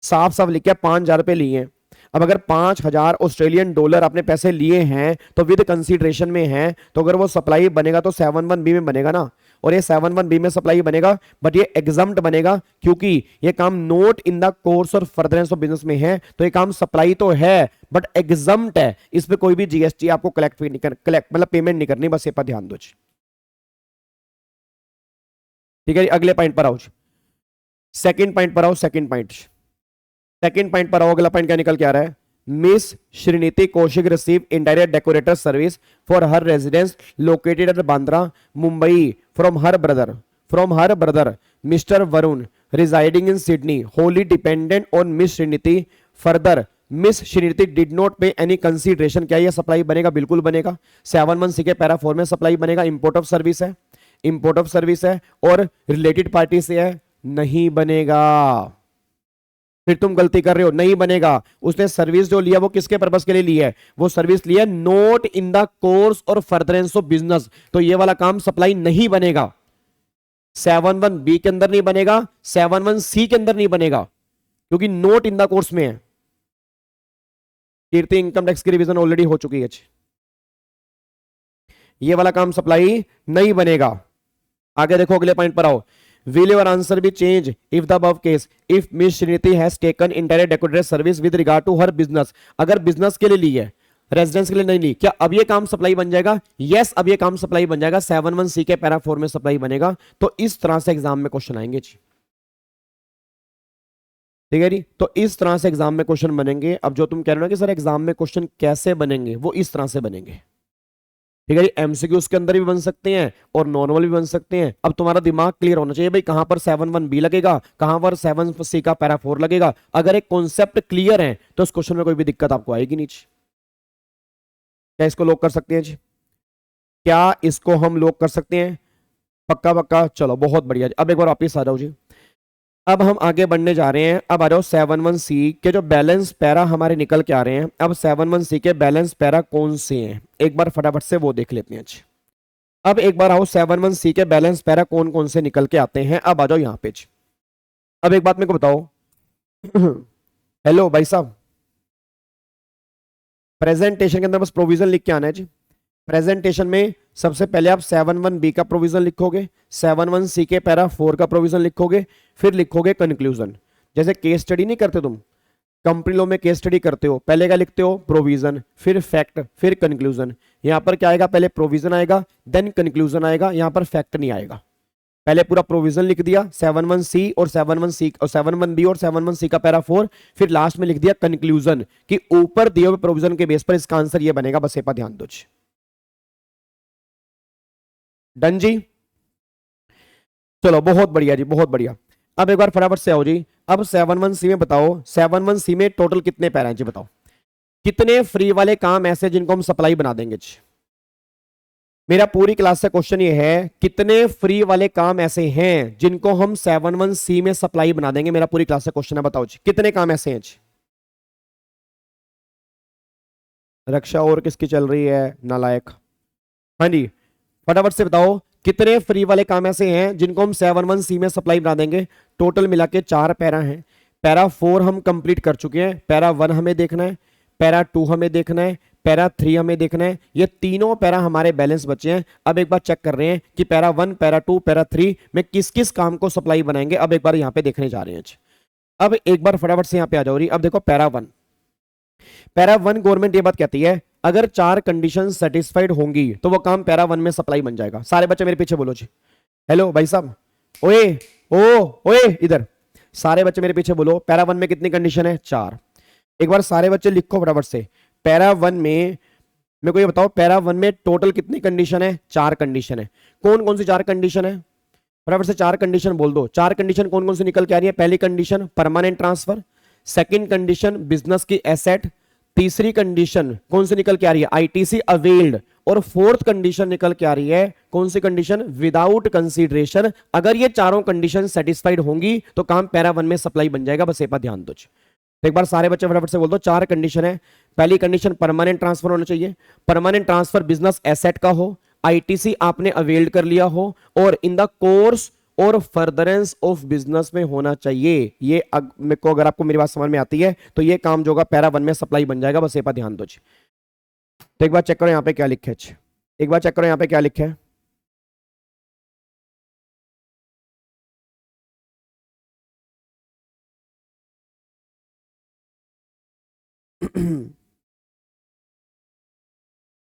साफ साफ लिखा है 5,000 रुपए लिए हैं। अब अगर $5,000 आपने पैसे लिए हैं तो विद कंसीडरेशन में है, तो अगर वो सप्लाई बनेगा तो 7(1)(b) में बनेगा ना, और ये 7(1)(b) में सप्लाई बनेगा, बट ये एग्जम्प्ट बनेगा क्योंकि ये काम note in the course or furtherance of business में है, तो ये काम सप्लाई तो है बट एग्जम्प्ट है, इस पे कोई भी जीएसटी आपको कलेक्ट मतलब पेमेंट नहीं करनी, बस ये पर ध्यान दो। ठीक है, अगले पॉइंट पर आओ, सेकंड पॉइंट पर आओ, सेकंड पॉइंट पर आओ, अगला पॉइंट क्या निकल के आ रहा है? Miss Srinidhi Kaushik receive indirect decorator service for her residence located at Bandra, Mumbai from her brother mister Varun residing in Sydney, wholly dependent on miss Srinidhi. Further miss Srinidhi did not pay any consideration. क्या यह सप्लाई बनेगा? बिल्कुल बनेगा। 7(1)(c) के पैरा 4 में supply बनेगा। Import of service है और रिलेटेड पार्टी से है, नहीं बनेगा। फिर तुम गलती कर रहे हो, नहीं बनेगा। उसने सर्विस जो लिया वो किसके पर्पस के लिए लिया है? वो सर्विस लिया note in the course or furtherance of business, तो ये वाला काम सप्लाई नहीं बनेगा। 7(1)(b) के अंदर नहीं बनेगा, 7(1)(c) के अंदर नहीं बनेगा, क्योंकि नोट इन द कोर्स में है। कीर्ति इनकम टैक्स की रिवीजन ऑलरेडी हो चुकी है, ये वाला काम सप्लाई नहीं बनेगा। आगे देखो, अगले पॉइंट पर आओ। Will your answer be changed if the above case, if Miss Srinidhi has taken indirect decorator service with regard to her business? अगर बिजनेस के लिए ली है, रेजिडेंस के लिए नहीं ली, क्या अब ये काम सप्लाई बन जाएगा? यस, अब ये काम सप्लाई बन जाएगा। 7(1)(c) के पैरा 4 में सप्लाई बनेगा। तो इस तरह से एग्जाम में क्वेश्चन आएंगे जी, ठीक है जी। तो इस तरह से एग्जाम में क्वेश्चन बनेंगे। अब जो तुम कह रहे हो कि सर एग्जाम में क्वेश्चन कैसे बनेंगे, वो इस तरह से बनेंगे, ठीक है जी। एमसीक्यूज के अंदर भी बन सकते हैं और नॉर्मल भी बन सकते हैं। अब तुम्हारा दिमाग क्लियर होना चाहिए भाई, कहां पर 7(1)(b) लगेगा, कहां पर 7(c) का पैरा 4 लगेगा। अगर एक कॉन्सेप्ट क्लियर है तो इस क्वेश्चन में कोई भी दिक्कत आपको आएगी नहीं। क्या इसको लॉक कर सकते हैं जी? क्या इसको हम लॉक कर सकते हैं? पक्का? चलो बहुत बढ़िया जी। अब एक बार वापिस आ जाओ जी। अब हम आगे बढ़ने जा रहे हैं। अब आ जाओ 7(1)(c) के जो बैलेंस पैरा हमारे निकल के आ रहे हैं। अब 7(1)(c) के बैलेंस पैरा कौन से हैं, एक बार फटाफट से वो देख लेते हैं। अब एक बार आओ, 7(1)(c) के बैलेंस पैरा कौन कौन से निकल के आते हैं। अब आ जाओ यहां पे। अब एक बात मेरे को बताओ हेलो भाई साहब, प्रेजेंटेशन के अंदर बस प्रोविजन लिख के आना है जी। प्रेजेंटेशन में सबसे पहले आप 7(1)(b) का प्रोविजन लिखोगे, 7(1)(c) के पैरा 4 का प्रोविजन लिखोगे, फिर लिखोगे कंक्लूजन। जैसे केस स्टडी नहीं करते तुम, कंपनी लॉ में केस स्टडी करते हो, पहले क्या लिखते हो? प्रोविजन, फिर फैक्ट, फिर कंक्लूजन। यहां पर क्या आएगा? पहले प्रोविजन आएगा, देन कंक्लूजन आएगा, यहां पर फैक्ट नहीं आएगा। पहले पूरा प्रोविजन लिख दिया 7(1)(c) और 7(1)(c) और 7(1)(b) और 7(1)(c) का पैरा 4, फिर लास्ट में लिख दिया कंक्लूजन कि ऊपर दिए हुए प्रोविजन के बेस पर इसका आंसर ये बनेगा। बस ये पर ध्यान दो। डन जी, चलो बहुत बढ़िया जी, बहुत बढ़िया। अब एक बार फटाफट से आओ जी। अब 7(1)(c) में बताओ, 7(1)(c) में टोटल कितने पैरा हैं जी? बताओ कितने फ्री वाले काम ऐसे जिनको हम सप्लाई बना देंगे जी? मेरा पूरी क्लास से क्वेश्चन ये है, कितने फ्री वाले काम ऐसे हैं जिनको हम 7(1) में सप्लाई बना देंगे। मेरा पूरी क्लास से क्वेश्चन है, बताओ जी कितने काम ऐसे हैं जी। रक्षा और किसकी चल रही है, नालायक। हाँ जी, फटाफट से बताओ कितने फ्री वाले काम ऐसे हैं जिनको हम 7(1) में सप्लाई बना देंगे। टोटल मिला के 4 पैरा हैं। पैरा 4 हम कंप्लीट कर चुके हैं, पैरा 1 हमें देखना है, पैरा 2 हमें देखना है, पैरा 3 हमें देखना है। ये तीनों पैरा हमारे बैलेंस बचे हैं। अब एक बार चेक कर रहे हैं कि पैरा 1, पैरा 2, पैरा 3 में किस किस काम को सप्लाई बनाएंगे। अब एक बार यहां पे देखने जा रहे हैं। अब एक बार फटाफट से यहां पे आ जाओ। अब देखो पैरा 1, पैरा 1 गवर्नमेंट ये बात कहती है अगर 4 कंडीशन सेटिस्फाइड होंगी तो वो काम पैरा 1 में सप्लाई बन जाएगा। सारे बच्चे मेरे पीछे बोलो जी। हेलो भाई साहब, ओए ओए इधर सारे बच्चे मेरे पीछे बोलो, पैरा 1 में कितनी कंडीशन है, 4। एक बार सारे बच्चे लिखो फटाफट से। पैरा 1 में मेरे को ये बताओ, पैरा 1 में टोटल कितनी कंडीशन है, 4 कंडीशन है। कौन कौन सी 4 कंडीशन है, फटाफट से 4 कंडीशन बोल दो। 4 कंडीशन कौन कौन सी निकल के आ रही है। पहली condition permanent transfer, second condition business की एसेट, तीसरी कंडीशन कौन सी निकल के आ रही है, आईटीसी अवेल्ड, और फोर्थ कंडीशन निकल के आ रही है कौन सी कंडीशन, विदाउट कंसीडरेशन। अगर ये चारों कंडीशन सेटिस्फाइड होंगी तो काम पैरा 1 में सप्लाई बन जाएगा। बस ये पर ध्यान दो। तो एक बार सारे बच्चे फटाफट से बोल दो, 4 कंडीशन है। पहली कंडीशन परमानेंट ट्रांसफर होना चाहिए, परमानेंट ट्रांसफर बिजनेस एसेट का हो, आईटीसी आपने अवेल्ड कर लिया हो, और इन the course or furtherance of business में होना चाहिए। ये मेरे को अगर आपको मेरी बात समझ में आती है तो ये काम जो होगा पैरा 1 में सप्लाई बन जाएगा। बस ये पर ध्यान दो। तो एक बार चेक करो यहां पे क्या लिखे है, एक बार चेक करो यहां पे क्या लिखे है।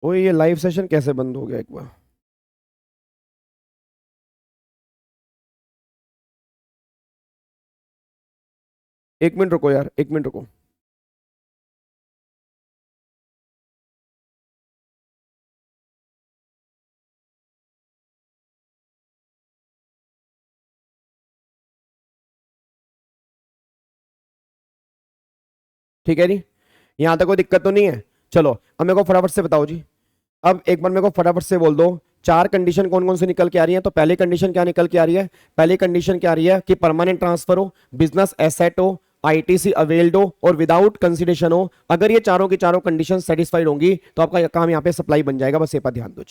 ओए ये लाइव सेशन कैसे बंद हो गया, एक बार 1 मिनट रुको यार, 1 मिनट रुको। ठीक है जी, यहां तक कोई दिक्कत तो नहीं है। चलो अब मेरे को फटाफट से बताओ जी। अब एक बार मेरे को फटाफट से बोल दो 4 कंडीशन कौन कौन सी निकल के आ रही है। तो पहली कंडीशन क्या निकल के आ रही है, पहली कंडीशन क्या आ रही है कि परमानेंट ट्रांसफर हो, बिजनेस एसेट हो, आईटीसी अवेल्ड हो, और विदाउट कंसीडरेशन हो। अगर ये चारों की चारों कंडीशन सेटिस्फाइड होंगी तो आपका काम यहां पे सप्लाई बन जाएगा। बस ये पर ध्यान दो।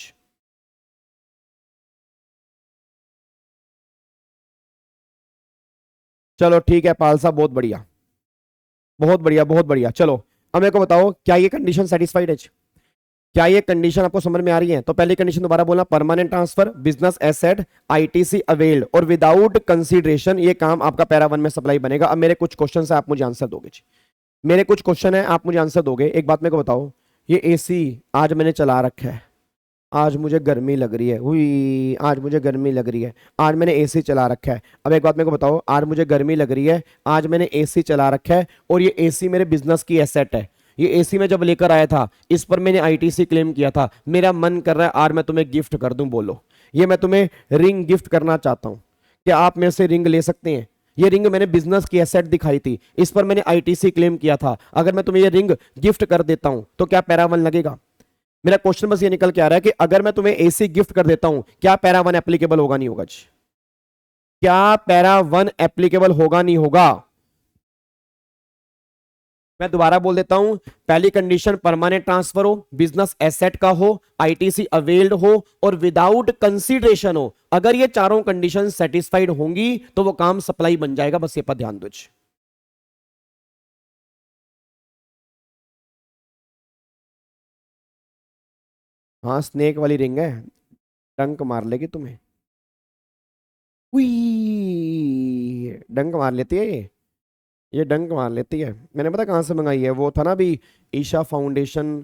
चलो ठीक है पाल साहब, बहुत बढ़िया बहुत बढ़िया बहुत बढ़िया। चलो अब मेरे को बताओ क्या ये कंडीशन सेटिस्फाइड है, क्या ये कंडीशन आपको समझ में आ रही है। तो पहली कंडीशन दोबारा बोलना, permanent transfer, business asset, ITC availed, और विदाउट कंसीडरेशन। ये काम आपका पैरा 1 में सप्लाई बनेगा। अब मेरे कुछ क्वेश्चन है, आप मुझे आंसर दोगे जी। मेरे कुछ क्वेश्चन है, आप मुझे आंसर दोगे। एक बात मेरे को बताओ, ये एसी आज मैंने चला रखा है, आज मुझे गर्मी लग रही है, हुई आज मुझे गर्मी लग रही है, आज मैंने एसी चला रखा है। अब एक बात मेरे को बताओ, आज मुझे गर्मी लग रही है, आज मैंने एसी चला रखा है, और ये एसी मेरे बिजनेस की एसेट है। ये एसी में जब लेकर आया था इस पर मैंने आईटीसी क्लेम किया था। मेरा मन कर रहा है आज मैं तुम्हें गिफ्ट कर दूं। बोलो, ये मैं तुम्हें रिंग गिफ्ट करना चाहता हूं, क्या आप मेरे से रिंग ले सकते हैं। ये रिंग मैंने बिजनेस की एसेट दिखाई थी, इस पर मैंने आईटीसी क्लेम किया था। अगर मैं तुम्हें ये रिंग गिफ्ट कर देता हूं तो क्या पैरा 1 लगेगा। मेरा क्वेश्चन बस ये निकल के आ रहा है कि अगर मैं तुम्हें एसी गिफ्ट कर देता हूं क्या पैरा 1 एप्लीकेबल होगा नहीं होगा जी, क्या पैरा 1 एप्लीकेबल होगा नहीं होगा। मैं दोबारा बोल देता हूं, पहली कंडीशन परमानेंट ट्रांसफर हो, बिजनेस एसेट का हो, आईटीसी अवेल्ड हो, और विदाउट कंसीडरेशन हो। अगर ये चारों कंडीशन सेटिस्फाइड होंगी तो वो काम सप्लाई बन जाएगा। बस ये पर ध्यान दो। हाँ स्नेक वाली रिंग है, डंक मार लेगी तुम्हें, डंक मार लेती है ये डंक मार लेती है। मैंने पता कहाँ से मंगाई है, वो था ना अभी ईशा फाउंडेशन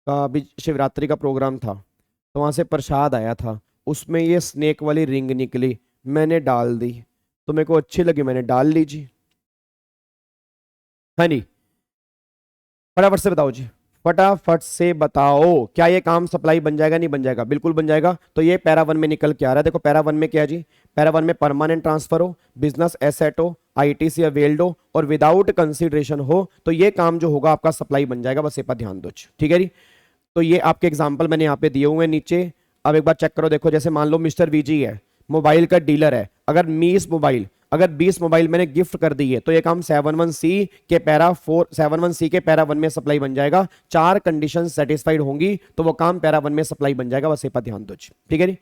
का भी शिवरात्रि का प्रोग्राम था, तो वहाँ से प्रसाद आया था, उसमें ये स्नेक वाली रिंग निकली, मैंने डाल दी, तो मेरे को अच्छी लगी, मैंने डाल ली जी। हाँ नहीं, फटाफट से बताओ जी, फटाफट से बताओ क्या ये काम सप्लाई बन जाएगा नहीं बन जाएगा। बिल्कुल बन जाएगा। तो ये पैरा 1 में निकल के आ रहा है। देखो पैरा 1 में क्या है जी, पैरा 1 में परमानेंट ट्रांसफर हो, बिजनेस एसेट हो, आईटीसी अवेल्ड हो, और विदाउट कंसीडरेशन हो, तो ये काम जो होगा आपका सप्लाई बन जाएगा। बस ये पर ध्यान दो, ठीक है जी। तो ये आपके एग्जाम्पल मैंने यहाँ पे दिए हुए हैं नीचे, अब एक बार चेक करो, देखो जैसे मान लो मिस्टर वीजी है, मोबाइल का डीलर है, अगर 20 मोबाइल मैंने गिफ्ट कर दी है तो ये काम 71C के पैरा 1 में सप्लाई बन जाएगा। 4 कंडीशन सेटिस्फाइड होंगी तो वो काम पैरा 1 में सप्लाई बन जाएगा, बस ये पर ध्यान दो जी, ठीक है जी।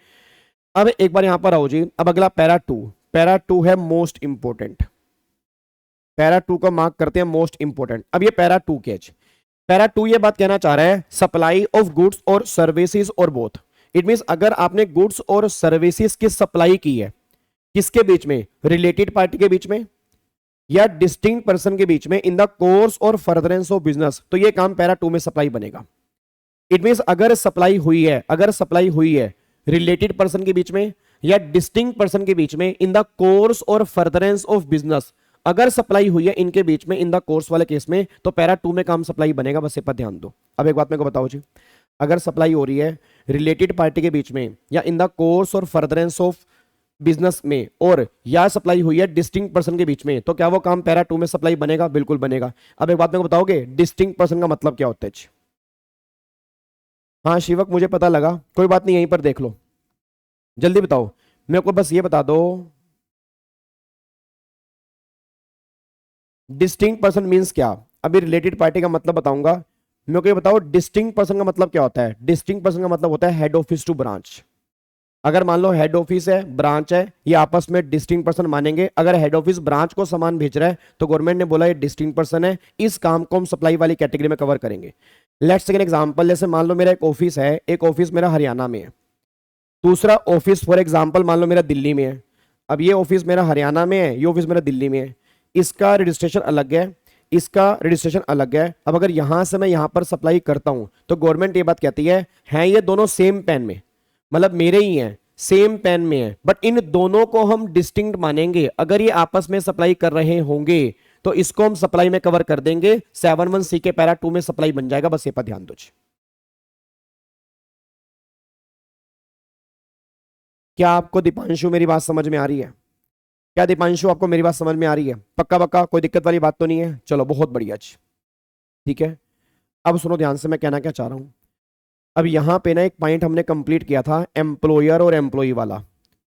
अब एक बार यहां पर आओ जी, अब अगला पैरा 2 है मोस्ट इंपोर्टेंट, पैरा 2 को मार्क करते हैं मोस्ट इंपोर्टेंट। अब ये पैरा 2 क्या है? पैरा 2 ये बात कहना चाह रहा है सप्लाई ऑफ गुड्स और सर्विसेज और बोथ। इट मींस अगर आपने गुड्स और सर्विसेज की सप्लाई की है, किसके बीच में? रिलेटेड पार्टी के बीच में या डिस्टिंक्ट पर्सन के बीच में, इन the course or furtherance of business, तो ये काम पैरा 2 में सप्लाई बनेगा। इट मींस अगर सप्लाई हुई है रिलेटेड पर्सन के बीच में या डिस्टिंक्ट पर्सन के बीच में, इन the course or furtherance of business, अगर सप्लाई हुई है इनके बीच में इन द कोर्स वाले केस में, तो पैरा 2 में काम सप्लाई बनेगा, बस इस पर ध्यान दो। अब एक बात मेरे को बताओ जी, अगर सप्लाई हो रही है रिलेटेड पार्टी के बीच में या इन the course or furtherance of business में, और या सप्लाई हुई है डिस्टिंक्ट पर्सन के बीच में, तो क्या वो काम पैरा 2 में सप्लाई बनेगा? बिल्कुल बनेगा। अब एक बात मेरे को बताओगे डिस्टिंक्ट पर्सन का मतलब क्या होता है? हाँ शिवक मुझे पता लगा, कोई बात नहीं, यहीं पर देख लो, जल्दी बताओ मेरे को, बस ये बता दो डिस्टिंक्ट पर्सन मींस क्या। अभी रिलेटेड पार्टी का मतलब बताऊंगा, मेरे को ये बताओ डिस्टिंक्ट पर्सन का मतलब क्या होता है? डिस्टिंक्ट पर्सन का मतलब होता है हेड ऑफिस टू ब्रांच। अगर मान लो हेड ऑफिस है, ब्रांच है, ये आपस में डिस्टिंक्ट पर्सन मानेंगे। अगर हेड ऑफिस ब्रांच को सामान भेज रहा है तो गवर्नमेंट ने बोला ये डिस्टिंक्ट पर्सन है, इस काम को हम सप्लाई वाली कैटेगरी में कवर करेंगे। लेट्स टेक एन एग्जांपल, जैसे मान लो मेरा एक ऑफिस है, एक ऑफिस मेरा हरियाणा में है, दूसरा ऑफिस फॉर एग्जांपल मान लो मेरा दिल्ली में है। अब ये ऑफिस मेरा हरियाणा में है, ये ऑफिस मेरा दिल्ली में है, इसका रजिस्ट्रेशन अलग है, इसका रजिस्ट्रेशन अलग है। अब अगर यहां से मैं यहां पर सप्लाई करता हूं तो गवर्नमेंट ये बात कहती है ये दोनों सेम पेन में, मतलब मेरे ही हैं, सेम पेन में है, बट इन दोनों को हम डिस्टिंक्ट मानेंगे। अगर ये आपस में सप्लाई कर रहे होंगे तो इसको हम सप्लाई में कवर कर देंगे, 71C के पैरा 2 में सप्लाई बन जाएगा, बस ये पर ध्यान दो। क्या आपको दीपांशु मेरी बात समझ में आ रही है? क्या दीपांशु आपको मेरी बात समझ में आ रही है? पक्का पक्का, कोई दिक्कत वाली बात तो नहीं है? चलो बहुत बढ़िया जी, ठीक है। अब सुनो ध्यान से मैं कहना क्या चाह रहा हूं। अब यहां पे ना एक पॉइंट हमने कंप्लीट किया था एम्प्लॉयर और एम्प्लॉय वाला।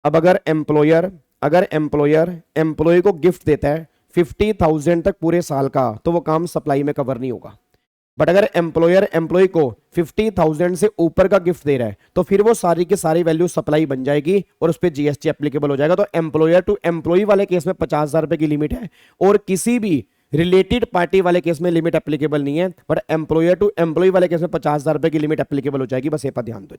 अब अगर एम्प्लॉयर एम्प्लॉय को गिफ्ट देता है 50,000 तक पूरे साल का, तो वो काम सप्लाई में कवर नहीं होगा। बट अगर एम्प्लॉयर एम्प्लॉय को 50,000 से ऊपर का गिफ्ट दे रहा है तो फिर वो सारी की सारी वैल्यू सप्लाई बन जाएगी और उस पर जीएसटी एप्लीकेबल हो जाएगा। तो एम्प्लॉयर टू एम्प्लॉय वाले केस में 50,000 रुपए की लिमिट है, और किसी भी रिलेटेड पार्टी वाले केस में लिमिट एप्लीकेबल नहीं है, बट एम्प्लॉयर टू एम्प्लॉय वाले केस में 50,000 रुपए की लिमिट एप्लीकेबल हो जाएगी, बस ये पर ध्यान दो।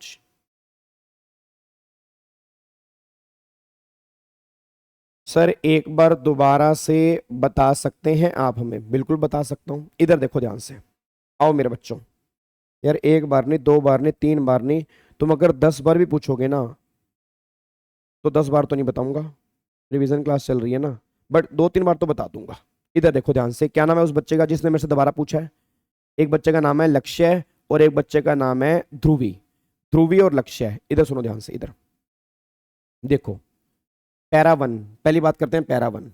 सर एक बार दोबारा से बता सकते हैं आप हमें? बिल्कुल बता सकता हूं, इधर देखो ध्यान से, आओ मेरे बच्चों। यार एक बार नहीं, 2 बार नहीं, 3 बार नहीं, तुम अगर 10 बार भी पूछोगे ना तो 10 बार तो नहीं बताऊंगा, रिवीजन क्लास चल रही है ना, बट 2-3 बार तो बता दूंगा। इधर देखो ध्यान से, क्या नाम है उस बच्चे का जिसने मेरे से दोबारा पूछा है? एक बच्चे का नाम है लक्ष्य और एक बच्चे का नाम है ध्रुवी और लक्ष्य है। इधर सुनो ध्यान से, इधर देखो पैरा 1, पहली बात करते हैं पैरा 1।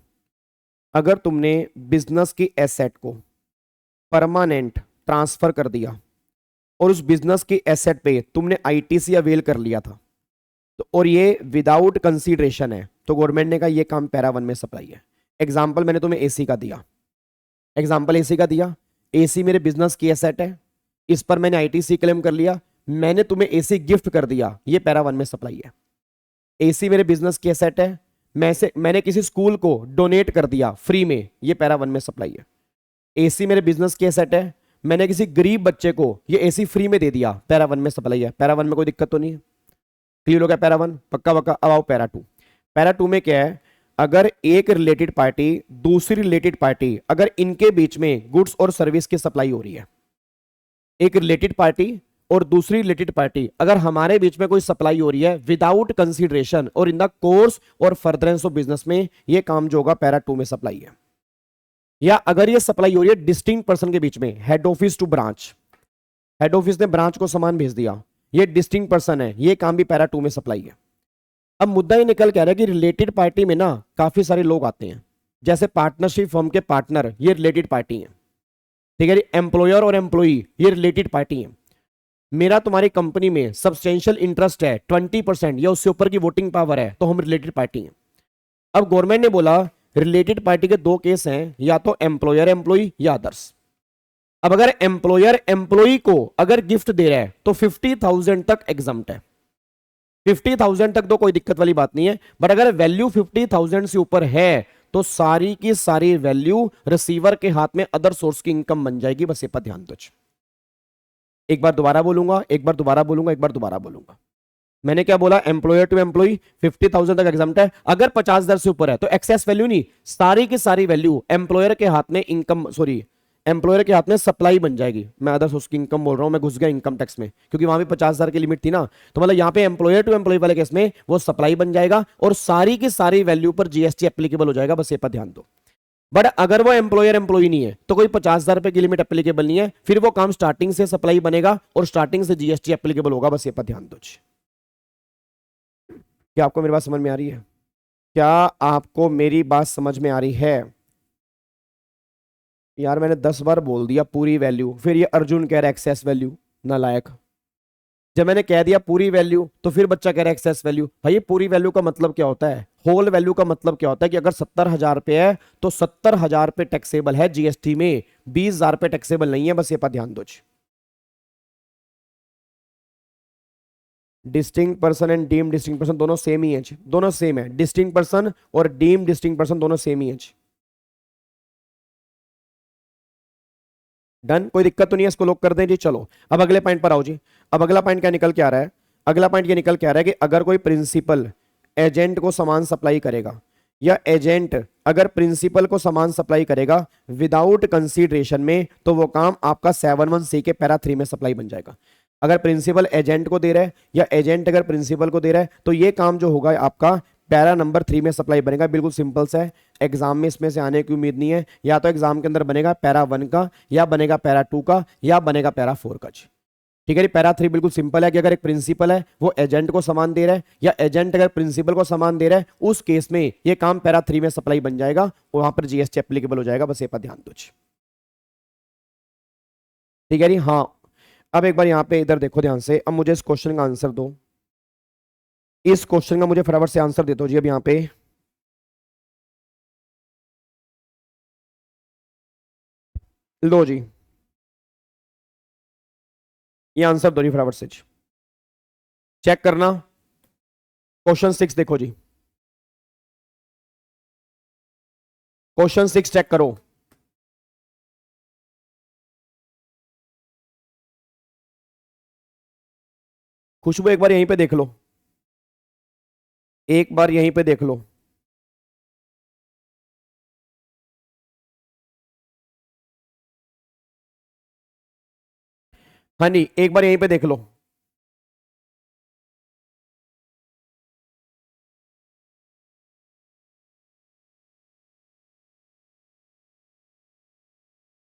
अगर तुमने बिजनेस की एसेट को परमानेंट ट्रांसफर कर दिया और उस बिजनेस की एसेट पे तुमने आईटीसी अवेल कर लिया था, तो और ये विदाउट कंसीडरेशन है, तो गवर्नमेंट ने कहा ये काम पैरा 1 में सप्लाई है। एग्जांपल मैंने तुम्हें एसी का दिया, एसी मेरे बिजनेस की एसेट है, इस पर मैंने आईटीसी क्लेम कर लिया, मैंने तुम्हें एसी गिफ्ट कर दिया, ये पैरा 1 में सप्लाई है। एसी मेरे बिजनेस की एसेट है, मैंने किसी स्कूल को डोनेट कर दिया फ्री में, ये पैरा 1 में सप्लाई है। एसी मेरे बिजनेस की एसेट है, मैंने किसी गरीब बच्चे को ये एसी फ्री में दे दिया, पैरा 1 में सप्लाई है। पैरा 1 में कोई दिक्कत तो नहीं है? क्लियर हो गया पैरा 1? पक्का पक्का। अब आओ पैरा 2। पैरा 2 में क्या है? अगर एक रिलेटेड पार्टी दूसरी रिलेटेड पार्टी, अगर इनके बीच में गुड्स और सर्विस की सप्लाई हो रही है, एक रिलेटेड पार्टी और दूसरी रिलेटेड पार्टी, अगर हमारे बीच में कोई सप्लाई हो रही है विदाउट कंसीडरेशन और इन the course or furtherance of business में, ये काम जो होगा पैरा 2 में सप्लाई है। या अगर ये सप्लाई हो रही है डिस्टिंक्ट पर्सन के बीच में, head office to branch, head office ने ब्रांच को सामान भेज दिया, ये डिस्टिंक्ट पर्सन है, ये काम भी पैरा 2 में सप्लाई है। अब मुद्दा ये निकल के आ रहा है कि रिलेटेड पार्टी में ना काफी सारे लोग आते हैं, जैसे पार्टनरशिप फर्म के पार्टनर, ये रिलेटेड पार्टी है, ठीक है। एम्प्लॉयर और एम्प्लॉई ये रिलेटेड पार्टी है। मेरा तुम्हारी कंपनी में सब्सटेंशियल इंटरेस्ट है 20% या उससे ऊपर की वोटिंग पावर है, तो हम रिलेटेड पार्टी हैं। अब गवर्नमेंट ने बोला रिलेटेड पार्टी के दो केस हैं, या तो एम्प्लॉयर एम्प्लॉई या अदर्स। अब अगर एम्प्लॉयर एम्प्लॉई को अगर गिफ्ट दे रहा है तो 50,000 तक एग्जम्प्ट है, 50,000 तक तो कोई दिक्कत वाली बात नहीं है। बट अगर वैल्यू 50,000 से ऊपर है तो सारी की सारी वैल्यू रिसीवर के हाथ में अदर सोर्स की इनकम बन जाएगी। बस ये पर ध्यान दो। एक बार दोबारा बोलूंगा, एक बार दोबारा बोलूंगा, एक बार दोबारा बोलूंगा। मैंने क्या बोला? एम्प्लॉयर टू एम्प्लॉई 50,000 तक एग्जाम्प्ट है। अगर 50,000 से ऊपर है तो एक्सेस वैल्यू नहीं, सारी की सारी वैल्यू एम्प्लॉयर के हाथ में इनकम, सॉरी एम्प्लॉयर के हाथ में सप्लाई बन जाएगी। मैं अदर सोर्स की इनकम बोल रहा हूं, मैं घुस गया इनकम टैक्स में, क्योंकि वहां भी 50,000 की लिमिट थी ना। तो मतलब यहां पे एम्प्लॉयर टू एम्प्लॉय वाले केस में वो सप्लाई बन जाएगा और सारी की सारी वैल्यू पर जीएसटी एप्लीकेबल हो जाएगा। बस ये पर ध्यान दो। बट अगर वो एम्प्लॉयर एम्प्लॉई नहीं है तो कोई 50,000 रुपए की लिमिट एप्लीकेबल नहीं है, फिर वो काम स्टार्टिंग से सप्लाई बनेगा और स्टार्टिंग से जीएसटी एप्लीकेबल होगा। बस ये पर ध्यान दो। क्या आपको मेरी बात समझ में आ रही है? क्या आपको मेरी बात समझ में आ रही है? यार मैंने 10 बार बोल दिया पूरी वैल्यू, फिर ये अर्जुन कह रहा है एक्सेस वैल्यू, नालायक। जब मैंने कह दिया पूरी वैल्यू तो फिर बच्चा कह रहा है एक्सेस वैल्यू। भाई ये पूरी वैल्यू का मतलब क्या होता है? होल वैल्यू का मतलब क्या होता है कि अगर 70,000 रुपए है तो 70,000 रुपए टैक्सेबल है जीएसटी में, 20,000 रुपए टैक्सेबल नहीं है। बस ये पर ध्यान दो। Distinct person and deem distinct person दोनों सेम ही है, दोनों सेम है। डिस्टिंक्ट पर्सन और डीम डिस्टिंक्ट पर्सन दोनों सेम ही है। डन, कोई दिक्कत तो नहीं है, इसको लोग कर दें जी। चलो अब अगले पॉइंट पर आओ जी। अब अगला पॉइंट क्या निकल के आ रहा है? अगला पॉइंट ये निकल के आ रहा है कि अगर कोई प्रिंसिपल एजेंट को सामान सप्लाई करेगा, या एजेंट अगर प्रिंसिपल को सामान सप्लाई करेगा विदाउट कंसीडरेशन में, तो वो काम आपका 7(1) के पैरा 3 में सप्लाई बन जाएगा। अगर प्रिंसिपल एजेंट को दे रहा है या एजेंट अगर प्रिंसिपल को दे रहा है तो ये काम जो होगा आपका पैरा नंबर 3 में सप्लाई बनेगा। बिल्कुल सिंपल सा है, एग्जाम में इसमें से आने की उम्मीद नहीं है। या तो एग्जाम के अंदर बनेगा पैरा 1 का, या बनेगा पैरा 2 का, या बनेगा पैरा 4 का। ठीक है जी। पैरा 3 बिल्कुल सिंपल है कि अगर एक प्रिंसिपल है वो एजेंट को सामान दे रहा है, या एजेंट अगर प्रिंसिपल को सामान दे रहा है, उस केस में ये काम पैरा 3 में सप्लाई बन जाएगा और वहां पर जीएसटी एप्लीकेबल हो जाएगा। बस ये पर ध्यान दो। ठीक है जी। हाँ, अब एक बार यहाँ पे इधर देखो ध्यान से। अब मुझे इस क्वेश्चन का आंसर दो, इस क्वेश्चन का मुझे फटाफट से आंसर दे दो जी। अब यहाँ पे लो जी, ये आंसर दो जी फटाफट से। चेक करना क्वेश्चन 6 देखो जी, क्वेश्चन 6 चेक करो। खुशबू एक बार यहीं पे देख लो, एक बार यहीं पे देख लो। हाँ नहीं, एक बार यहीं पे देख लो।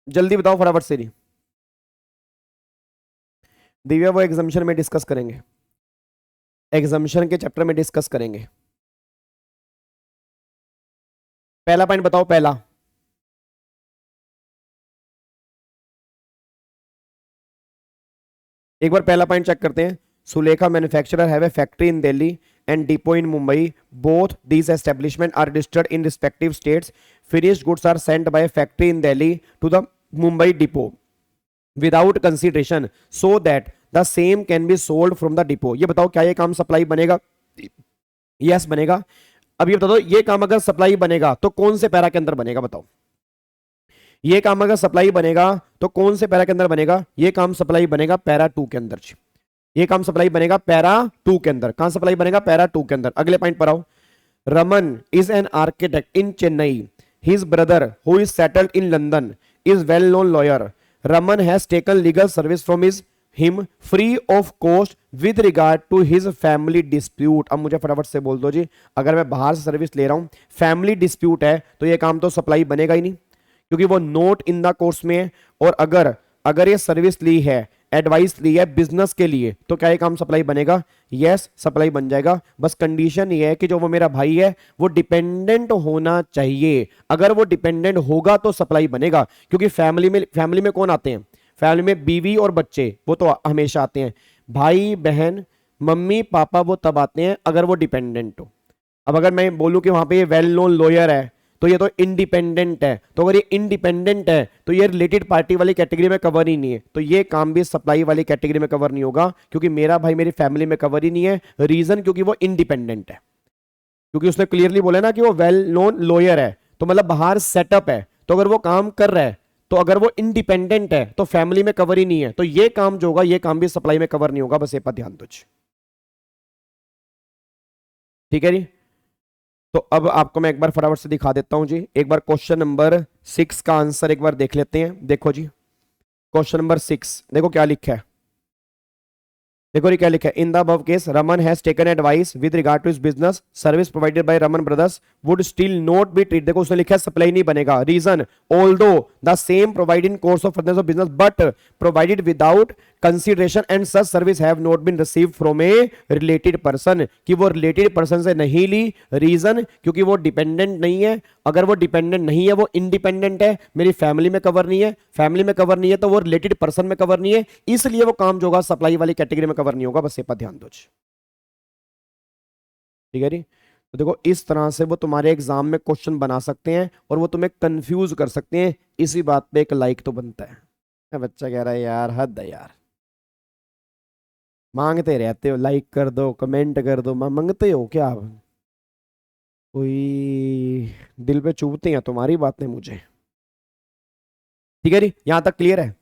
जल्दी बताओ फटाफट से। नहीं दिव्या, वो एग्जामिशन में डिस्कस करेंगे, एग्जामिशन के चैप्टर में डिस्कस करेंगे। पहला पॉइंट बताओ, पहला। एक बार पहला पॉइंट चेक करते हैं। Sulekha manufacturer have a factory in Delhi and depot in Mumbai. Both these establishment are registered in respective states. Finished goods are sent by factory in Delhi to the Mumbai depot without consideration so that the same can be sold from the depot. ये बताओ क्या ये काम supply बनेगा? Yes बनेगा। अब ये बता दो, ये काम अगर सप्लाई बनेगा तो कौन से पैरा के अंदर बनेगा? बताओ। ये काम अगर सप्लाई बनेगा तो कौन से पैरा के अंदर बनेगा? ये काम सप्लाई बनेगा पैरा 2 के अंदर। ये काम सप्लाई बनेगा पैरा 2 के अंदर। कहां सप्लाई बनेगा? पैरा 2 के अंदर। अगले पॉइंट पर आओ। Raman is an architect in Chennai. His brother who is settled in London is well known lawyer. Raman has taken legal service from him free of cost with regard to his family dispute. अब मुझे फटाफट से बोल दो जी, अगर मैं बाहर से सर्विस ले रहा हूं, फैमिली डिस्प्यूट है, तो ये काम तो सप्लाई बनेगा ही नहीं, क्योंकि वो नोट इन द कोर्स में है। और अगर ये सर्विस ली है, एडवाइस ली है बिजनेस के लिए, तो क्या ये काम सप्लाई बनेगा? यस, सप्लाई बन जाएगा। बस कंडीशन ये है कि जो वो मेरा भाई है वो डिपेंडेंट होना चाहिए। अगर वो डिपेंडेंट होगा तो सप्लाई बनेगा, क्योंकि फैमिली में कौन आते हैं? फैमिली में बीवी और बच्चे वो तो हमेशा आते हैं, भाई बहन मम्मी पापा वो तब आते हैं अगर वो डिपेंडेंट हो। अब अगर मैं बोलूं कि वहां पे ये वेल नोन लॉयर है तो ये तो इंडिपेंडेंट है, तो अगर ये इंडिपेंडेंट है तो ये रिलेटेड पार्टी वाली कैटेगरी में कवर ही नहीं है, तो ये काम भी सप्लाई वाली कैटेगरी में कवर नहीं होगा, क्योंकि मेरा भाई मेरी फैमिली में कवर ही नहीं है। रीजन क्योंकि वो इंडिपेंडेंट है, क्योंकि उसने क्लियरली बोला ना कि वो वेल नोन लॉयर है, तो मतलब बाहर सेटअप है, तो अगर वो काम कर रहा है, तो अगर वो इंडिपेंडेंट है तो फैमिली में कवर ही नहीं है, तो ये काम जो होगा ये काम भी सप्लाई में कवर नहीं होगा। बस ये पर ध्यान दो, ठीक है जी। तो अब आपको मैं एक बार फटाफट से दिखा देता हूं जी, एक बार क्वेश्चन नंबर 6 का आंसर एक बार देख लेते हैं। देखो जी क्वेश्चन नंबर 6, देखो क्या लिखा है, देखो ये क्या लिखा है, in the above case Raman has taken advice with regard to his business service provided by Raman brothers would still not be treat, देखो उसने लिखा है सप्लाई नहीं बनेगा। Reason although the same provide in course of furtherance of business but provided without consideration and such service have not been receive from a related person, कि वो related person से नहीं ली। रीजन क्योंकि वो डिपेंडेंट नहीं है, अगर वो डिपेंडेंट नहीं है वो इंडिपेंडेंट है, मेरी फैमिली में कवर नहीं है, फैमिली में कवर नहीं है तो वो रिलेटेड पर्सन में कवर नहीं है, इसलिए वो काम जो होगा सप्लाई वाली कैटेगरी में कवर नहीं होगा। बस ये पर ध्यान दो, ठीक है जी। तो देखो इस तरह से वो तुम्हारे एग्जाम में क्वेश्चन बना सकते हैं और वो तुम्हें कंफ्यूज कर सकते हैं, इसी बात पे एक लाइक तो बनता है। बच्चा कह रहा है यार हद है यार, मांगते रहते हो लाइक कर दो कमेंट कर दो, मांगते हो क्या आप, कोई दिल पे चुभते हैं तुम्हारी बातें मुझे, ठीक है जी। यहां तक क्लियर है?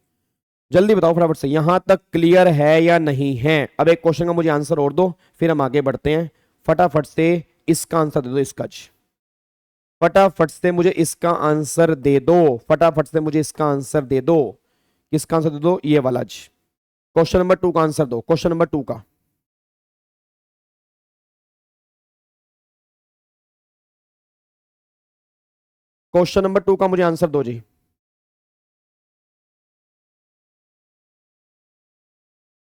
जल्दी बताओ फटाफट से, यहां तक क्लियर है या नहीं है? अब एक क्वेश्चन का मुझे आंसर और दो फिर हम आगे बढ़ते हैं। फटाफट से इसका आंसर दे दो, इसका फटाफट से मुझे इसका आंसर दे दो, फटाफट से मुझे इसका आंसर दे दो। किसका आंसर दे दो? ये वाला जी, क्वेश्चन नंबर 2 का आंसर दो, क्वेश्चन नंबर 2 का। क्वेश्चन नंबर 2 का मुझे आंसर दो जी।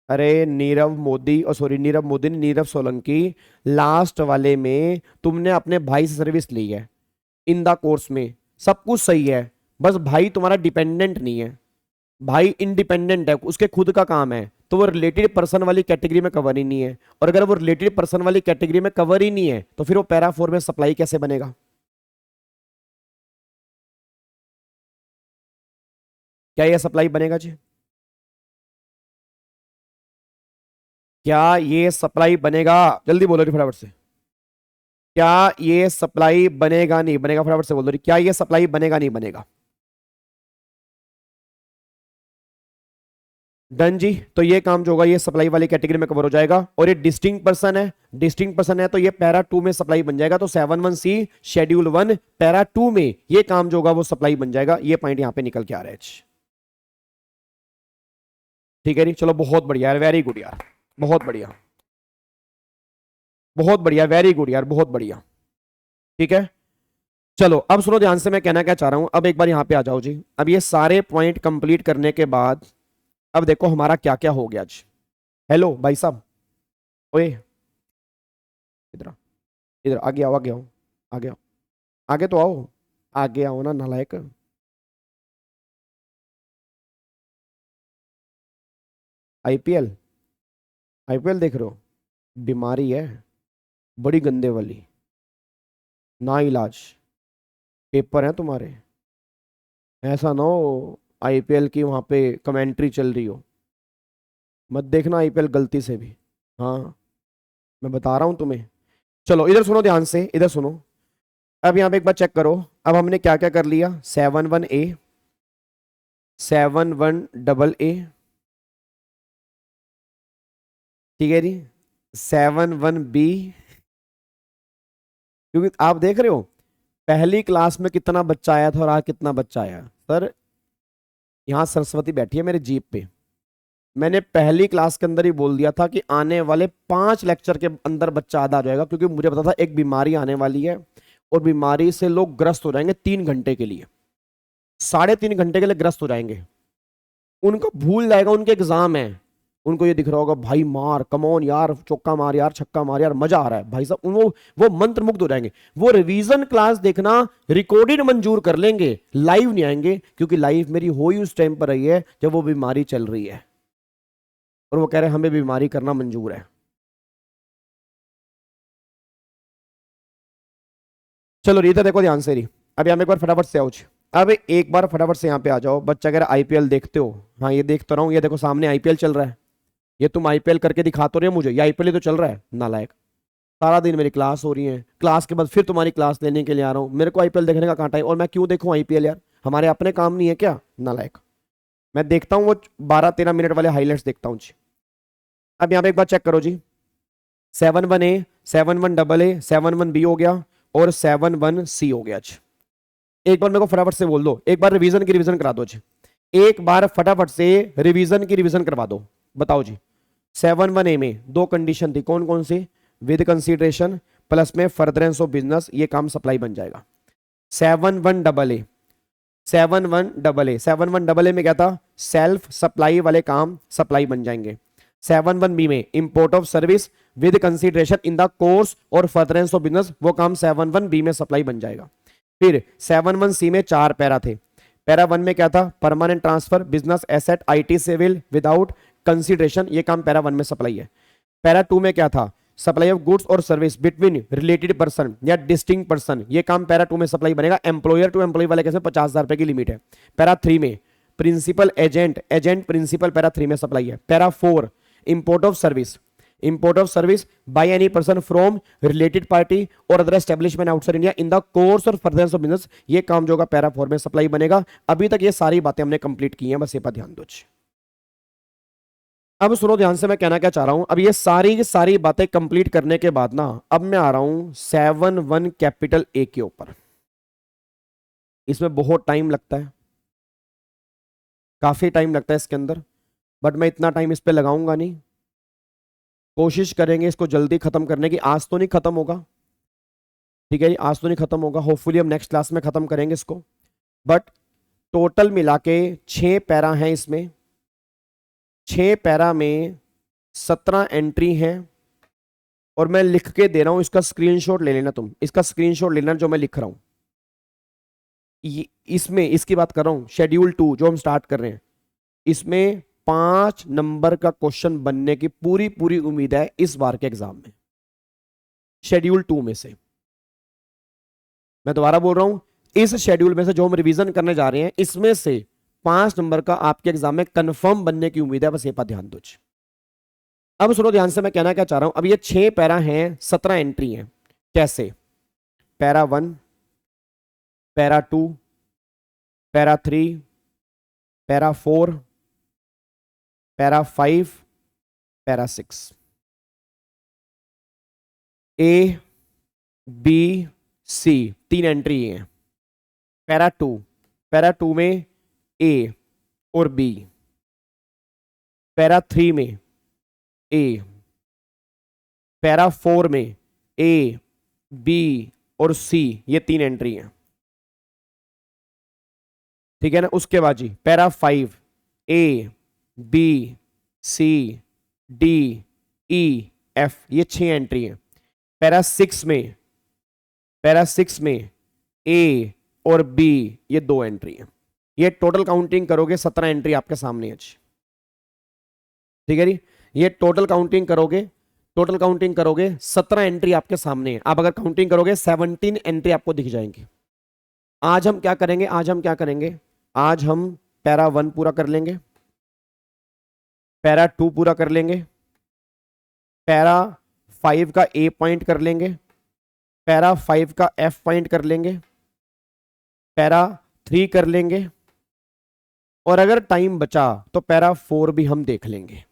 अरे नीरव मोदी, और सॉरी नीरव मोदी नहीं, नीरव सोलंकी, लास्ट वाले में तुमने अपने भाई से सर्विस ली है इन द कोर्स में, सब कुछ सही है, बस भाई तुम्हारा डिपेंडेंट नहीं है, भाई इंडिपेंडेंट है, उसके खुद का काम है, तो वो रिलेटेड पर्सन वाली कैटेगरी में कवर ही नहीं है। और अगर वो रिलेटेड पर्सन वाली कैटेगरी में कवर ही नहीं है तो फिर वो पैरा 4 में सप्लाई कैसे बनेगा? क्या ये सप्लाई बनेगा जी? क्या ये सप्लाई बनेगा? जल्दी बोलो जी फटाफट से, क्या ये सप्लाई बनेगा नहीं बनेगा? फटाफट से बोल दो, क्या ये सप्लाई बनेगा नहीं बनेगा? डन जी। तो ये काम जो होगा ये सप्लाई वाली कैटेगरी में कवर हो जाएगा, और ये डिस्टिंक्ट पर्सन है, डिस्टिंक्ट पर्सन है तो ये पैरा 2 में सप्लाई बन जाएगा, तो 7(1)(c) शेड्यूल 1 पैरा 2 में ये काम जो होगा वो सप्लाई बन जाएगा। ये पॉइंट यहां पे निकल के आ रहा है, ठीक है जी। चलो बहुत बढ़िया यार, वेरी गुड यार, बहुत बढ़िया, बहुत बढ़िया, वेरी गुड यार, बहुत बढ़िया, ठीक है। चलो अब सुनो ध्यान से, मैं कहना क्या चाह रहा हूं, अब एक बार यहां पे आ जाओ जी। अब ये सारे पॉइंट कंप्लीट करने के बाद अब देखो हमारा क्या क्या हो गया आज। हेलो भाई साहब, ओए इधर आ, इधर आगे आओ, आगे आओ, आगे आओ, आगे तो आओ, आगे आओ ना नालायक। आईपीएल, आईपीएल देख रहे हो? बीमारी है बड़ी गंदे वाली, ना इलाज, पेपर है तुम्हारे, ऐसा ना हो आईपीएल की वहां पे कमेंट्री चल रही हो, मत देखना आईपीएल गलती से भी, हाँ मैं बता रहा हूं तुम्हें। चलो इधर सुनो ध्यान से, इधर सुनो। अब यहां पे एक बार चेक करो, अब हमने क्या क्या कर लिया। 7(1)(a), 7(1)(AA), ठीक है जी, 7(1)(b), क्योंकि आप देख रहे हो पहली क्लास में कितना बच्चा आया था और आज कितना बच्चा आया। सर यहाँ सरस्वती बैठी है मेरे जीप पे, मैंने पहली क्लास के अंदर ही बोल दिया था कि आने वाले 5 लेक्चर के अंदर बच्चा आधा आ जाएगा, क्योंकि मुझे पता था एक बीमारी आने वाली है और बीमारी से लोग ग्रस्त हो जाएंगे 3 घंटे के लिए, 3.5 घंटे के लिए ग्रस्त हो जाएंगे, उनको भूल जाएगा उनके एग्जाम है, उनको ये दिख रहा होगा भाई मार, कमॉन यार, चौका मार यार, छक्का मार यार, मजा आ रहा है भाई साहब, वो मंत्र मुग्ध हो जाएंगे। वो रिवीजन क्लास देखना रिकॉर्डेड मंजूर कर लेंगे, लाइव नहीं आएंगे, क्योंकि लाइव मेरी हो ही उस टाइम पर रही है जब वो बीमारी चल रही है, और वो कह रहे हैं हमें बीमारी करना मंजूर है। चलो रीता देखो ध्यान से, अब यहाँ एक बार फटाफट से आओ। अब एक बार फटाफट से यहाँ पे आ जाओ। बच्चा अगर आईपीएल देखते हो, हाँ ये देख तो रहा हूँ, ये देखो सामने आईपीएल चल रहा है, ये तुम आईपीएल करके दिखा तो रहे हो मुझे, ये आईपीएल ही तो चल रहा है नालायक। सारा दिन मेरी क्लास हो रही है, क्लास के बाद फिर तुम्हारी क्लास लेने के लिए आ रहा हूँ, मेरे को आईपीएल देखने का कहाँ टाइम, और मैं क्यों देखूँ आईपीएल यार, हमारे अपने काम नहीं है क्या नालायक। मैं देखता हूँ वो 12-13 मिनट वाले हाईलाइट्स देखता हूँ जी। अब यहाँ पे एक बार चेक करो जी, 7-1A, 7-1AA, 7-1B हो गया, और 7-1C हो गया जी। एक बार मेरे को फटाफट से बोल दो, एक बार रिवीजन की रिवीजन करा दो जी, एक बार फटाफट से रिवीजन की रिवीजन करवा दो। बताओ जी, 7-1A में दो कंडीशन थी, कौन कौन सी, विद कंसीडरेशन प्लस में फर्दरेंस ऑफ बिजनेस, ये काम सप्लाई बन जाएगा। 7-1AA, 7-1AA में क्या था, सेल्फ सप्लाई वाले काम सप्लाई बन जाएंगे। 7-1B में import of service with consideration in the course or furtherance of business, वो काम 7-1B में सप्लाई बन जाएगा। फिर 7-1C में 4 पैरा थे। पैरा 1 में क्या था, permanent transfer, business asset, IT civil without consideration, ये काम पैरा 1 में सप्लाई है। पैरा 2 में क्या था, सप्लाई ऑफ गुड्स और सर्विस बिटवीन रिलेटेड पर्सन या डिस्टिंक्ट पर्सन, ये काम पैरा 2 में सप्लाई बनेगा। एम्प्लॉयर टू एम्प्लॉय वाले कैसे 50,000 रुपए की लिमिट है। पैरा 3 में principal agent, agent principal, para 3 में सप्लाई है। Para 4 import of service, import of service by any person from related party or other establishment outside India in the course or furtherance of business, ये काम जो होगा para 4 में supply बनेगा। अभी तक ये सारी बातें हमने कंप्लीट की हैं, बस ये पर ध्यान दो। अब सुनो ध्यान से मैं कहना क्या चाह रहा हूं, अब ये सारी की सारी बातें कंप्लीट करने के बाद ना, अब मैं आ रहा हूं 7-1 कैपिटल ए के ऊपर। इसमें बहुत टाइम लगता है, काफी टाइम लगता है इसके अंदर, बट मैं इतना टाइम इस पे लगाऊंगा नहीं, कोशिश करेंगे इसको जल्दी खत्म करने की। आज तो नहीं खत्म होगा, ठीक है जी, आज तो नहीं खत्म होगा, होपफुली हम नेक्स्ट क्लास में खत्म करेंगे इसको। बट टोटल मिला के 6 पैरा हैं इसमें, 6 पैरा में 17 एंट्री हैं, और मैं लिख के दे रहा हूं, इसका स्क्रीनशॉट ले लेना तुम, इसका स्क्रीनशॉट लेना जो मैं लिख रहा हूं। इसमें इसकी बात कर रहा हूं, शेड्यूल 2 जो हम स्टार्ट कर रहे हैं, इसमें 5 नंबर का क्वेश्चन बनने की पूरी पूरी उम्मीद है इस बार के एग्जाम में, शेड्यूल 2 में से। मैं दोबारा बोल रहा हूं, इस शेड्यूल में से जो हम रिवीजन करने जा रहे हैं, इसमें से 5 नंबर का आपके एग्जाम में कंफर्म बनने की उम्मीद है, बस ये पर ध्यान दो। अब सुनो ध्यान से मैं कहना क्या चाह रहा हूं, अब ये 6 पैरा हैं, 17 एंट्री हैं। कैसे, para 1, para 2, para 3, para 4, para 5, para 6, A B C 3 entry हैं। पैरा 2 में ए और बी, पैरा 3 में ए, पैरा 4 में ए बी और सी, ये 3 एंट्री हैं, ठीक है ना। उसके बाद जी para 5 A B C D E F, ये 6 एंट्री हैं। पैरा 6 में ए और बी, ये 2 एंट्री हैं। ये टोटल काउंटिंग करोगे 17 एंट्री आपके सामने है, ठीक है जी। ये टोटल काउंटिंग करोगे 17 एंट्री आपके सामने है। आप अगर काउंटिंग करोगे 17 एंट्री आपको दिख जाएंगी। आज हम क्या करेंगे, आज हम पैरा 1 पूरा कर लेंगे, पैरा 2 पूरा कर लेंगे, पैरा 5 का ए पॉइंट कर लेंगे, पैरा 5 का एफ पॉइंट कर लेंगे, पैरा 3 कर लेंगे, और अगर टाइम बचा तो पैरा 4 भी हम देख लेंगे।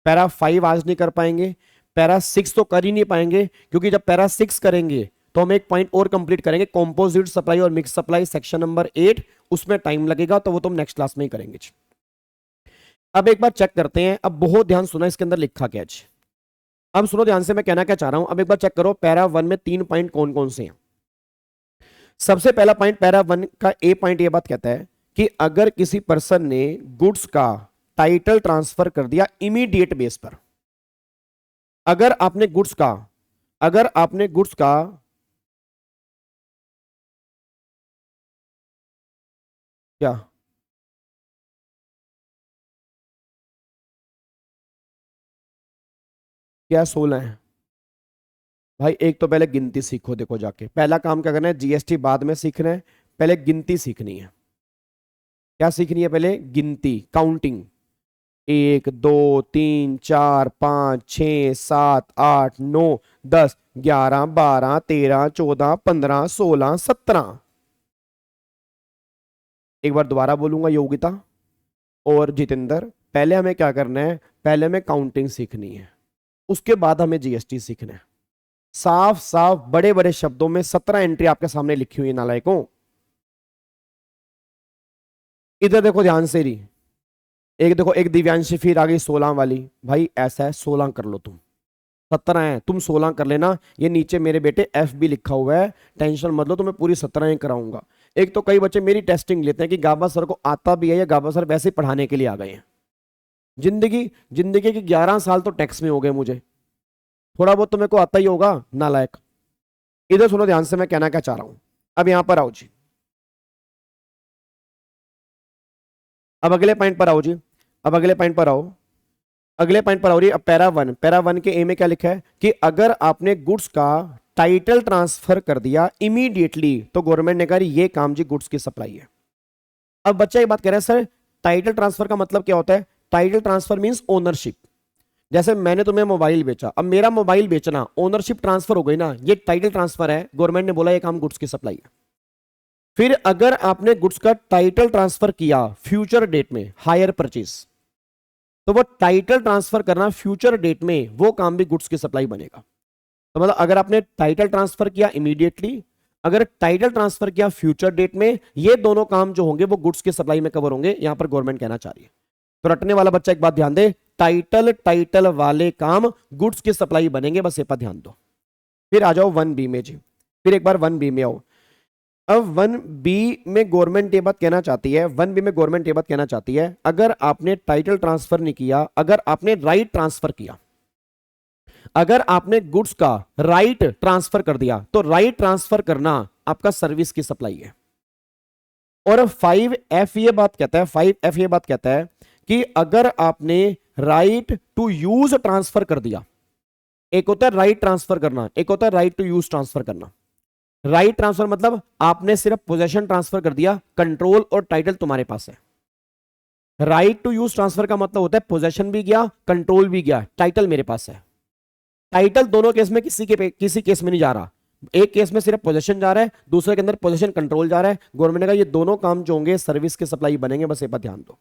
पैरा 5 आज नहीं कर पाएंगे, पैरा 6 तो कर ही नहीं पाएंगे, क्योंकि जब पैरा 6 करेंगे तो हम एक पॉइंट और कंप्लीट करेंगे, कंपोजिट सप्लाई और मिक्स सप्लाई सेक्शन नंबर 8, उसमें टाइम लगेगा, तो वो तुम नेक्स्ट क्लास में ही करेंगे। अब एक बार चेक करते हैं, अब बहुत ध्यान सुना इसके अंदर लिखा क्या है। अब सुनो ध्यान से मैं कहना क्या चाह रहा हूं, अब एक बार चेक करो पैरा 1 में 3 पॉइंट कौन कौन से हैं। सबसे पहला पॉइंट पैरा 1 का ए पॉइंट ये बात कहता है कि अगर किसी पर्सन ने गुड्स का टाइटल ट्रांसफर कर दिया इमीडिएट बेस पर। अगर आपने गुड्स का क्या क्या 16 है भाई? एक तो पहले गिनती सीखो। देखो जाके पहला काम क्या करना है, जीएसटी बाद में सीखना है, पहले गिनती सीखनी है। क्या सीखनी है? पहले गिनती, काउंटिंग। 1 2 3 4 5 6 7 8 9 10 11 12 13 14 15 16 17। एक बार दोबारा बोलूंगा योगिता और जितेंद्र, पहले हमें क्या करना है, पहले हमें काउंटिंग सीखनी है, उसके बाद हमें जीएसटी सीखना है। साफ साफ बड़े बड़े शब्दों में 17 एंट्री आपके सामने लिखी हुई है नालायकों। इधर देखो ध्यान से रही, एक देखो, एक दिव्यांशी फिर आ गई 16 वाली। भाई ऐसा है 16 कर लो तुम, 17 है, तुम 16 कर लेना। ये नीचे मेरे बेटे एफ भी लिखा हुआ है, टेंशन मत लो, तुम्हें पूरी 17 ही कराऊंगा। एक तो कई बच्चे मेरी टेस्टिंग लेते हैं कि गाबा सर को आता भी है या गाबा सर वैसे ही पढ़ाने के लिए आ गए हैं। जिंदगी के 11 साल तो टैक्स में हो गए मुझे, थोड़ा बहुत तो मेरे को आता ही होगा नालायक। इधर सुनो ध्यान से, मैं कहना क्या चाह रहा हूं। अब यहां पर आओ जी, अब अगले पॉइंट पर आओ जी, अब अगले पॉइंट पर आओ, अगले पॉइंट पर आओ जी। अब पैरा वन के ए में क्या लिखा है कि अगर आपने गुड्स का टाइटल ट्रांसफर कर दिया इमीडिएटली तो गवर्नमेंट ने कहा ये काम जी गुड्स की सप्लाई है। अब बच्चा एक बात कह रहा है सर टाइटल ट्रांसफर का मतलब क्या होता है? Title transfer means ownership. जैसे मैंने तुम्हें मोबाइल बेचा, अब मेरा मोबाइल बेचना, ओनरशिप ट्रांसफर हो गई ना, ये टाइटल ट्रांसफर है। गवर्नमेंट ने बोला ये काम गुड्स की सप्लाई है। फिर अगर आपने गुड्स का टाइटल ट्रांसफर किया फ्यूचर डेट में, हायर परचेज, तो वो टाइटल ट्रांसफर करना फ्यूचर डेट में, वो काम भी गुड्स की सप्लाई बनेगा। तो मतलब अगर आपने टाइटल ट्रांसफर किया इमीडिएटली, अगर टाइटल ट्रांसफर किया फ्यूचर डेट में, ये दोनों काम जो होंगे वो गुड्स की सप्लाई में कवर होंगे, यहां पर गवर्नमेंट कहना चाह रही है। तो रटने वाला बच्चा एक बात ध्यान दे, टाइटल वाले काम गुड्स की सप्लाई बनेंगे, बस ये पर ध्यान दो। फिर आ जाओ 1B में जी, फिर एक बार 1B में आओ। अब 1B में गवर्नमेंट ये बात कहना चाहती है, 1B में गवर्नमेंट ये बात कहना चाहती है, अगर आपने टाइटल ट्रांसफर नहीं किया, अगर आपने राइट ट्रांसफर किया, अगर आपने गुड्स का राइट ट्रांसफर कर दिया, तो राइट ट्रांसफर करना आपका सर्विस की सप्लाई है। और 5F ये बात कहता है, 5F ये बात कहता है कि अगर आपने राइट टू यूज ट्रांसफर कर दिया, एक होता है राइट ट्रांसफर करना, एक होता है राइट टू यूज ट्रांसफर करना। राइट ट्रांसफर मतलब आपने सिर्फ पोजेशन ट्रांसफर कर दिया, कंट्रोल और टाइटल तुम्हारे पास है। राइट टू यूज ट्रांसफर का मतलब होता है पोजेशन भी गया, कंट्रोल भी गया, टाइटल मेरे पास है। टाइटल दोनों केस में किसी केस में नहीं जा रहा, एक केस में सिर्फ पोजेशन जा रहा है, दूसरे के अंदर पोजेशन कंट्रोल जा रहा है। गवर्नमेंट ने कहा ये दोनों काम जो होंगे सर्विस की सप्लाई बनेंगे, बस ये पर ध्यान दो।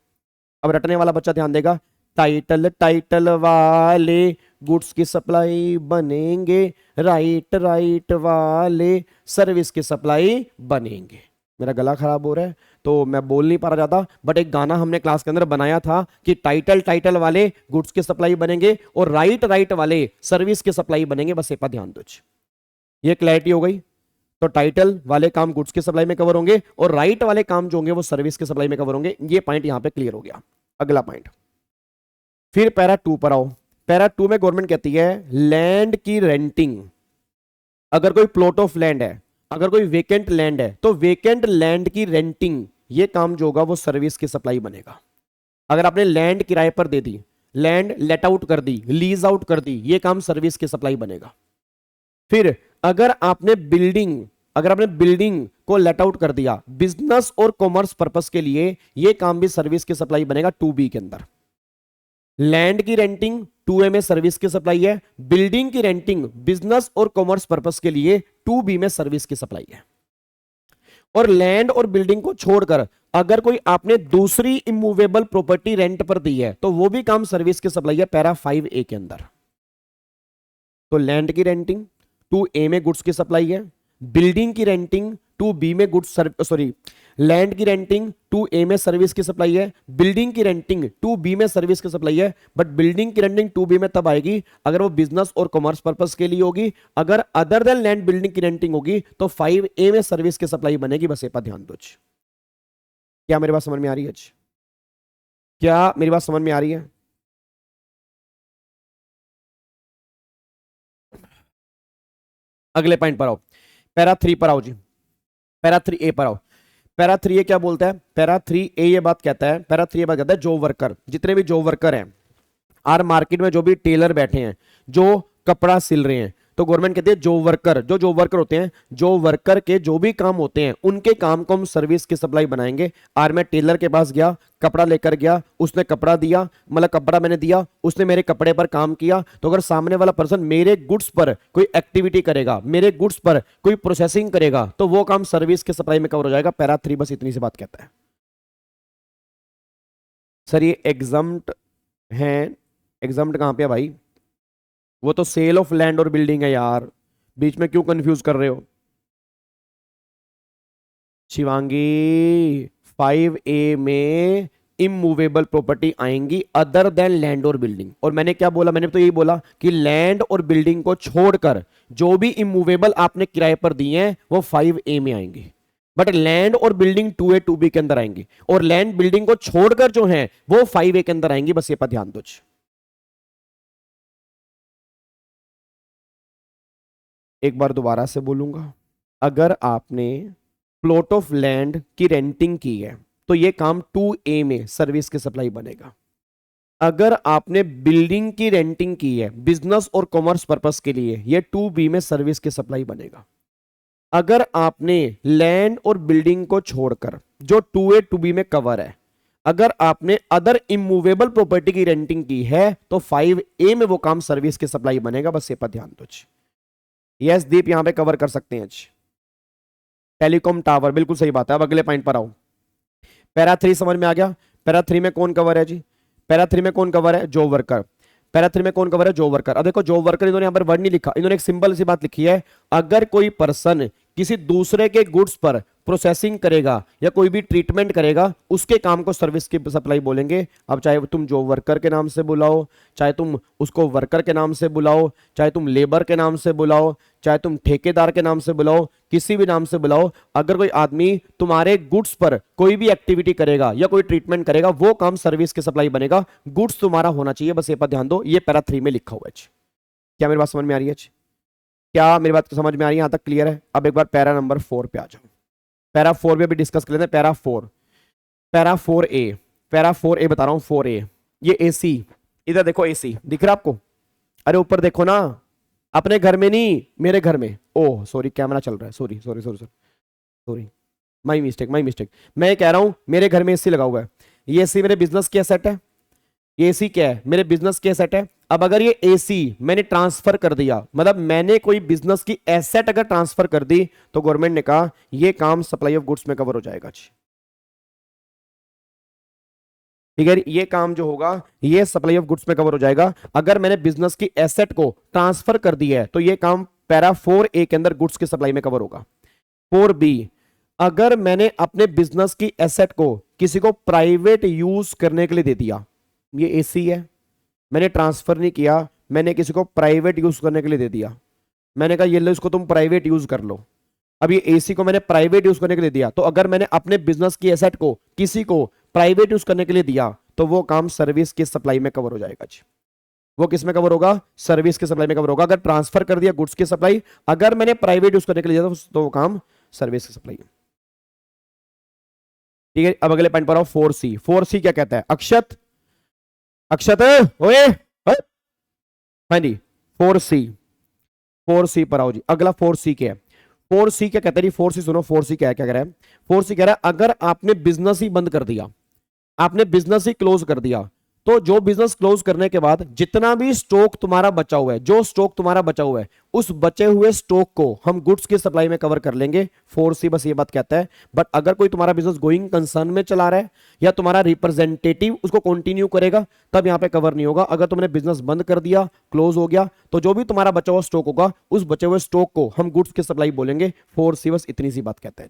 अब रटने वाला बच्चा ध्यान देगा, टाइटल वाले गुड्स की सप्लाई बनेंगे, राइट वाले सर्विस की सप्लाई बनेंगे। मेरा गला खराब हो रहा है तो मैं बोल नहीं पा रहा ज्यादा, बट एक गाना हमने क्लास के अंदर बनाया था कि टाइटल वाले गुड्स की सप्लाई बनेंगे और राइट वाले सर्विस की सप्लाई बनेंगे, बस ये पर ध्यान दो। ये क्लैरिटी हो गई। तो टाइटल वाले काम गुड्स की सप्लाई में कवर होंगे और राइट वाले काम जो होंगे वो सर्विस की सप्लाई में कवर होंगे। ये पॉइंट यहां पे क्लियर हो गया। अगला पॉइंट, फिर पैरा 2 पर आओ। पैरा 2 में गवर्नमेंट कहती है लैंड की रेंटिंग, अगर कोई प्लॉट ऑफ लैंड है, अगर कोई वेकेंट लैंड है, तो वेकेंट लैंड की रेंटिंग, ये काम जो होगा वो सर्विस की सप्लाई बनेगा। अगर आपने लैंड किराए पर दे दी, लैंड लेट आउट कर दी, लीज आउट कर दी, ये काम सर्विस की सप्लाई बनेगा। फिर अगर आपने बिल्डिंग को लेट आउट कर दिया बिजनेस और कॉमर्स पर्पस के लिए, ये काम भी सर्विस की सप्लाई बनेगा 2B के अंदर। लैंड की रेंटिंग 2A में सर्विस की सप्लाई है, बिल्डिंग की रेंटिंग बिजनेस और कॉमर्स पर्पस के लिए 2B में सर्विस की सप्लाई है। और लैंड और बिल्डिंग को छोड़कर अगर कोई आपने दूसरी इमूवेबल प्रॉपर्टी रेंट पर दी है तो वो भी काम सर्विस की सप्लाई है पैरा 5A के अंदर। तो लैंड की रेंटिंग 2A में गुड्स की सप्लाई है, बिल्डिंग की रेंटिंग 2B में गुड्स लैंड की रेंटिंग 2A में सर्विस की सप्लाई है, बिल्डिंग की रेंटिंग 2B में सर्विस की सप्लाई है। बट बिल्डिंग की रेंटिंग 2B में तब आएगी अगर वो बिजनेस और कॉमर्स पर्पस के लिए होगी। अगर अदर देन लैंड बिल्डिंग की रेंटिंग होगी तो 5A में सर्विस की सप्लाई बनेगी। बस ये पर ध्यान दो। क्या मेरी बात समझ में आ रही है? क्या मेरी बात समझ में आ रही है? अगले पॉइंट पर आओ, पैरा 3 पर आओ जी, पैरा 3A पर आओ। पैरा 3A क्या बोलता है? पैरा 3A ये बात कहता है, पैरा 3 ये बात कहता है, जॉब वर्कर, जितने भी जॉब वर्कर हैं आर मार्केट में, जो भी टेलर बैठे हैं, जो कपड़ा सिल रहे हैं, तो गवर्नमेंट कहती है जॉब वर्कर, जो जॉब वर्कर होते हैं, जो वर्कर के जो भी काम होते हैं उनके काम को हम सर्विस की सप्लाई बनाएंगे। आर मैं टेलर के पास गया, कपड़ा लेकर गया, उसने कपड़ा दिया, मतलब कपड़ा मैंने दिया, उसने मेरे कपड़े पर काम किया, तो अगर सामने वाला पर्सन मेरे गुड्स पर कोई एक्टिविटी करेगा, मेरे गुड्स पर कोई प्रोसेसिंग करेगा, तो वो काम सर्विस की सप्लाई में कवर हो जाएगा। पैरा 3 बस इतनी सी बात कहता है। सर ये एग्जम्प्ट है, एग्जम्प्ट कहां पे है भाई? वो तो सेल ऑफ लैंड और बिल्डिंग है यार, बीच में क्यों कंफ्यूज कर रहे हो? शिवांगी 5A में इमूवेबल प्रॉपर्टी आएंगी अदर देन लैंड और बिल्डिंग। और मैंने क्या बोला? मैंने तो यही बोला कि लैंड और बिल्डिंग को छोड़कर जो भी इमूवेबल आपने किराए पर दिए हैं वो 5A में आएंगे, बट लैंड और बिल्डिंग 2A 2B के अंदर आएंगी, और लैंड बिल्डिंग को छोड़कर जो है वो 5A के अंदर आएंगी। बस ये पर ध्यान दो। एक बार दोबारा से बोलूंगा, अगर आपने प्लॉट ऑफ लैंड की रेंटिंग की है तो ये काम 2A में सर्विस की सप्लाई बनेगा। अगर आपने बिल्डिंग की रेंटिंग की है बिजनेस और कॉमर्स पर्पस के लिए, ये 2B में सर्विस की सप्लाई बनेगा। अगर आपने लैंड और बिल्डिंग को छोड़कर जो 2A 2B में कवर है, अगर आपने अदर इमूवेबल प्रॉपर्टी की रेंटिंग की है तो 5A में वो काम सर्विस की सप्लाई बनेगा। बस ये पर ध्यान दो। यस दीप यहां पे कवर कर सकते हैं। टेलीकॉम टावर, बिल्कुल सही बात है। अब अगले पॉइंट पर आओ। पैरा 3 समझ में आ गया? पैरा 3 में कौन कवर है जी? पैरा 3 में कौन कवर है? Job worker. पैरा 3 में कौन कवर है? Job worker. अब देखो जॉब वर्कर इन्होंने यहां पर वर्ड नहीं लिखा, इन्होंने एक सिंपल सी बात लिखी है, अगर कोई पर्सन किसी दूसरे के गुड्स पर प्रोसेसिंग करेगा या कोई भी ट्रीटमेंट करेगा, उसके काम को सर्विस की सप्लाई बोलेंगे। अब चाहे तुम जॉब वर्कर के नाम से बुलाओ, चाहे तुम उसको वर्कर के नाम से बुलाओ, चाहे तुम लेबर के नाम से बुलाओ, चाहे तुम ठेकेदार के नाम से बुलाओ, किसी भी नाम से बुलाओ, अगर कोई आदमी तुम्हारे गुड्स पर कोई भी एक्टिविटी करेगा या कोई ट्रीटमेंट करेगा, वो काम सर्विस की सप्लाई बनेगा। गुड्स तुम्हारा होना चाहिए, बस ये पर ध्यान दो। ये पैरा 3 में लिखा हुआ है। क्या मेरी बात समझ में आ रही है? क्या मेरी बात समझ में आ रही है? यहां तक क्लियर है? अब एक बार पैरा नंबर 4 पे आ जाओ। पैरा 4 में भी डिस्कस कर लेते हैं। Para 4, para 4A, para 4A बता रहा हूं, 4A ये AC, इधर देखो AC दिख रहा है आपको? अरे ऊपर देखो ना, अपने घर में नहीं मेरे घर में। ओह सॉरी, कैमरा चल रहा है, sorry sorry sorry sorry, my mistake my mistake. मैं ये कह रहा हूं मेरे घर में AC लगा हुआ है, ये AC मेरे बिजनेस की एसेट है, ये AC क्या है? मेरे बिजनेस की एसेट है। अब अगर ये AC मैंने ट्रांसफर कर दिया, मतलब मैंने कोई बिजनेस की एसेट अगर ट्रांसफर कर दी, तो गवर्नमेंट ने कहा ये काम सप्लाई ऑफ गुड्स में कवर हो जाएगा। ठीक है, ये काम जो होगा ये सप्लाई ऑफ गुड्स में कवर हो जाएगा। अगर मैंने बिजनेस की एसेट को ट्रांसफर कर दिया है तो ये काम पैरा 4A के अंदर गुड्स की सप्लाई में कवर होगा। 4B, अगर मैंने अपने बिजनेस की एसेट को किसी को प्राइवेट यूज करने के लिए दे दिया, ये AC है, मैंने ट्रांसफर नहीं किया, मैंने किसी को प्राइवेट यूज करने के लिए दे दिया, मैंने कहा ये लो इसको तुम प्राइवेट यूज कर लो। अब ये AC को मैंने प्राइवेट यूज करने के लिए दिया, तो अगर मैंने अपने बिजनेस की एसेट को किसी को प्राइवेट यूज करने के लिए दिया तो वो काम सर्विस की सप्लाई में कवर हो जाएगा जी। वो किस में कवर होगा? सर्विस की सप्लाई में कवर होगा। अगर ट्रांसफर कर दिया गुड्स की सप्लाई, अगर मैंने प्राइवेट यूज करने के लिए दिया तो वो काम सर्विस की सप्लाई। ठीक है, अब अगले पॉइंट पर आओ। 4C, 4C क्या कहता है? अक्षत, अक्षत ओए हाँ जी, 4C, 4C पर आओ जी। अगला 4C क्या है? 4C क्या कहता है जी? 4C सुनो, 4C क्या है, क्या कह रहा है? 4C कह रहा है अगर आपने बिजनेस ही बंद कर दिया, आपने बिजनेस ही क्लोज कर दिया, तो जो बिजनेस क्लोज करने के बाद जितना भी स्टॉक तुम्हारा बचा हुआ है, जो स्टॉक तुम्हारा बचा हुआ है, उस बचे हुए स्टॉक को हम गुड्स की सप्लाई में कवर कर लेंगे। 4C बस ये बात कहता है। बट अगर कोई तुम्हारा बिजनेस गोइंग कंसर्न में चला रहा है या तुम्हारा रिप्रेजेंटेटिव उसको कंटिन्यू करेगा, तब यहां पे कवर नहीं होगा। अगर तुमने बिजनेस बंद कर दिया, क्लोज हो गया, तो जो भी तुम्हारा बचा हुआ स्टॉक होगा, उस बचे हुए स्टॉक को हम गुड्स की सप्लाई बोलेंगे। 4C बस इतनी सी बात कहता है।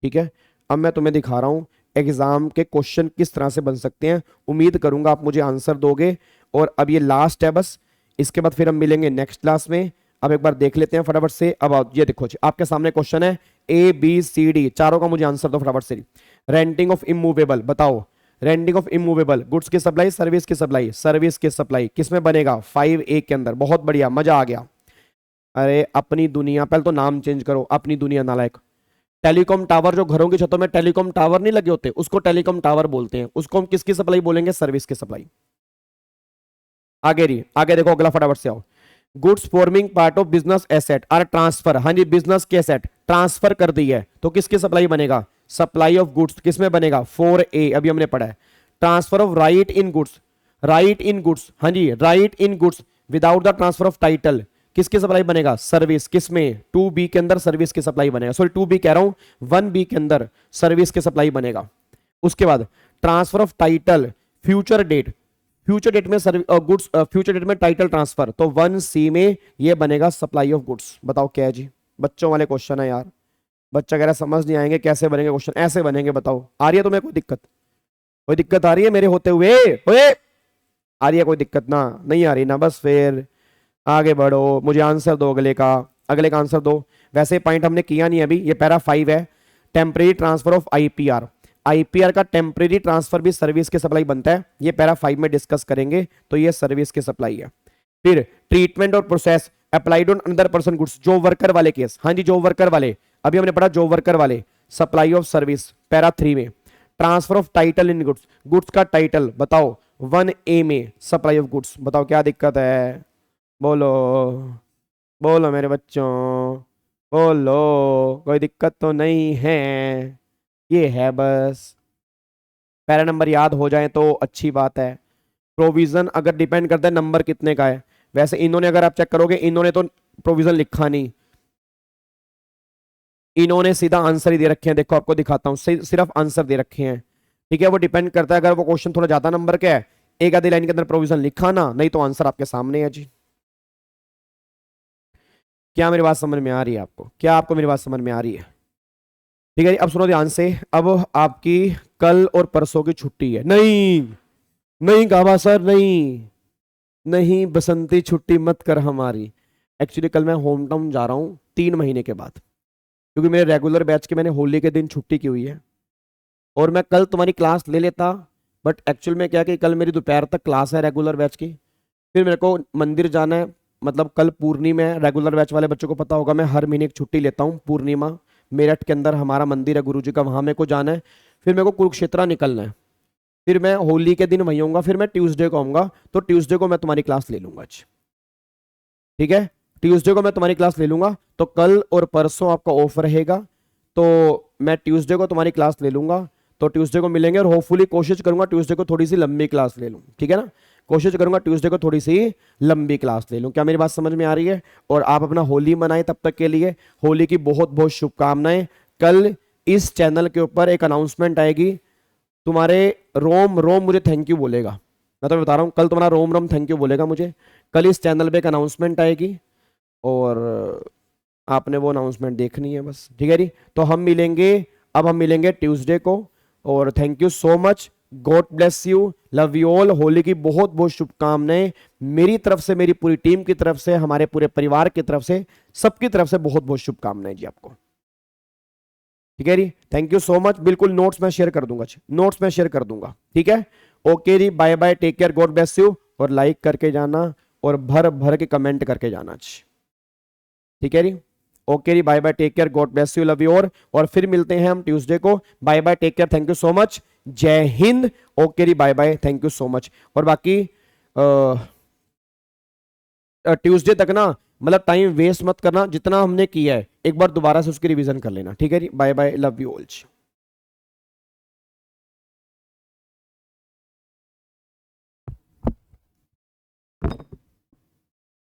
ठीक है, अब मैं तुम्हें दिखा रहा हूं एग्जाम के क्वेश्चन किस तरह से बन सकते हैं। उम्मीद करूंगा आप मुझे आंसर दोगे। और अब ये लास्ट है बस, इसके बाद फिर हम मिलेंगे नेक्स्ट क्लास में। अब एक बार देख लेते हैं फटाफट से। अब ये देखो आपके सामने क्वेश्चन है A B C D, चारों का मुझे आंसर दो फटाफट से। रेंटिंग ऑफ इमूवेबल बताओ, रेंडिंग ऑफ इमूवेबल गुड्स की सप्लाई, सर्विस की सप्लाई, सर्विस की सप्लाई किस में बनेगा 5A के अंदर। बहुत बढ़िया, मजा आ गया। अरे अपनी दुनिया, पहले तो नाम चेंज करो, अपनी दुनिया नालायक। टेलीकॉम टावर, जो घरों की छतों में टेलीकॉम टावर नहीं लगे होते, उसको टेलीकॉम टावर बोलते हैं। उसको हम किसकी सप्लाई बोलेंगे, सर्विस की सप्लाई। आगे देखो, अगला फटाफट से आओ। Goods forming part of business asset are transfer, हाँ जी बिजनेस के एसेट ट्रांसफर कर दी है तो किसकी सप्लाई बनेगा, सप्लाई ऑफ गुड्स किस में बनेगा 4A, अभी हमने पढ़ा है। Transfer of right in goods, right in goods, हाँ जी right in goods without the transfer of title किसकी सप्लाई बनेगा, सर्विस। किसमें 2B के अंदर सर्विस की सप्लाई बनेगा, सॉरी 2B कह रहा हूं, 1B के अंदर सर्विस की सप्लाई बनेगा। उसके बाद transfer of title, future date, future date में गुड्स, फ्यूचर डेट में टाइटल ट्रांसफर, तो 1C में ये बनेगा सप्लाई ऑफ गुड्स। बताओ क्या है जी, बच्चों वाले क्वेश्चन है यार, बच्चा कह रहा समझ नहीं आएंगे, कैसे बनेंगे क्वेश्चन, ऐसे बनेंगे। बताओ आ रही है तुम्हें कोई दिक्कत, कोई दिक्कत आ रही है मेरे होते हुए, ओए आ रही है कोई दिक्कत ना, नहीं आ रही ना, बस फिर आगे बढ़ो, मुझे आंसर दो अगले का, अगले का आंसर दो। वैसे पॉइंट हमने किया नहीं अभी, ये पैरा 5 है। Temporary transfer of IPR, IPR का टेम्परेरी ट्रांसफर भी सर्विस के सप्लाई बनता है, ये पैरा 5 में डिस्कस करेंगे, तो ये सर्विस की सप्लाई है। फिर ट्रीटमेंट और process applied on another person goods, जो वर्कर वाले केस, हाँ जी जो वर्कर वाले, अभी हमने पढ़ा जो वर्कर वाले, सप्लाई ऑफ सर्विस पैरा 3 में। Transfer of title in goods, goods का टाइटल बताओ 1A में सप्लाई ऑफ गुड्स। बताओ क्या दिक्कत है, बोलो बोलो मेरे बच्चों, बोलो, कोई दिक्कत तो नहीं है, ये है बस। पैरा नंबर याद हो जाए तो अच्छी बात है। प्रोविजन अगर डिपेंड करता है नंबर कितने का है, वैसे इन्होंने अगर आप चेक करोगे, इन्होंने तो प्रोविजन लिखा नहीं, इन्होंने सीधा आंसर ही दे रखे हैं। देखो आपको दिखाता हूं, सिर्फ आंसर दे रखे हैं, ठीक है। वो डिपेंड करता है, अगर वो क्वेश्चन थोड़ा ज्यादा नंबर का है, एक आधी लाइन के अंदर प्रोविजन लिखा ना, नहीं तो आंसर आपके सामने है जी। क्या मेरी बात समझ में आ रही है आपको, क्या आपको मेरी बात समझ में आ रही है, ठीक है जी। अब सुनो ध्यान से, अब आपकी कल और परसों की छुट्टी है। नहीं नहीं गावा सर, नहीं नहीं, बसंती छुट्टी मत कर हमारी। एक्चुअली कल मैं होम टाउन जा रहा हूं 3 महीने के बाद, क्योंकि मेरे रेगुलर बैच की मैंने होली के दिन छुट्टी की हुई है, और मैं कल तुम्हारी क्लास ले लेता, बट एक्चुअल में क्या कि कल मेरी दोपहर तक क्लास है रेगुलर बैच की, फिर मेरे को मंदिर जाना है। मतलब कल पूर्णिमा है, रेगुलर बैच वाले बच्चों को पता होगा मैं हर महीने एक छुट्टी लेता हूँ पूर्णिमा, मेरठ के अंदर हमारा मंदिर है गुरुजी का, वहां मेरे को जाना है। फिर मेरे को कुरुक्षेत्र निकलना है, फिर मैं होली के दिन वहीं होऊंगा, फिर मैं ट्यूसडे को आऊंगा, तो ट्यूसडे को मैं तुम्हारी क्लास ले लूंगा आज, ठीक है। ट्यूसडे को मैं तुम्हारी क्लास ले लूंगा, तो कल और परसों आपका ऑफ रहेगा, तो मैं ट्यूसडे को तुम्हारी क्लास ले लूंगा, तो ट्यूसडे को मिलेंगे, और होपफुली कोशिश करूंगा ट्यूसडे को थोड़ी सी लंबी क्लास ले लूं, ठीक है ना। कोशिश करूंगा ट्यूसडे को थोड़ी सी लंबी क्लास ले लूं। क्या मेरी बात समझ में आ रही है। और आप अपना होली मनाएं, तब तक के लिए होली की बहुत बहुत शुभकामनाएं। कल इस चैनल के ऊपर एक अनाउंसमेंट आएगी, तुम्हारे रोम रोम मुझे थैंक यू बोलेगा, मैं तो बता रहा हूं, कल तुम्हारा रोम रोम थैंक यू बोलेगा मुझे। कल इस चैनल पे एक अनाउंसमेंट आएगी, और आपने वो अनाउंसमेंट देखनी है बस, ठीक है जी। तो हम मिलेंगे, अब हम मिलेंगे ट्यूसडे को, और thank you so much, God bless you, love you all. Holi की बहुत बहुत शुभकामनाएं मेरी तरफ से, मेरी पूरी टीम की तरफ से, हमारे पूरे परिवार की तरफ से, सबकी तरफ से बहुत बहुत शुभकामनाएं जी आपको, ठीक है जी। Thank you so much. बिल्कुल नोट्स मैं शेयर कर दूंगा, नोट्स मैं शेयर कर दूंगा, ठीक है। ओके जी, bye bye, take care, God bless you, और लाइक करके जाना, और भर भर के कमेंट करके जाना, ठीक है जी। ओके जी, bye bye, take care, God bless you, love you और फिर मिलते हैं हम ट्यूसडे को। Bye bye, take care, thank you so much, जय हिंद। ओके जी, bye bye, thank you so much. और बाकी ट्यूसडे तक ना, मतलब टाइम वेस्ट मत करना, जितना हमने किया है एक बार दोबारा से उसकी रिवीजन कर लेना, ठीक है जी। Bye bye, love you all.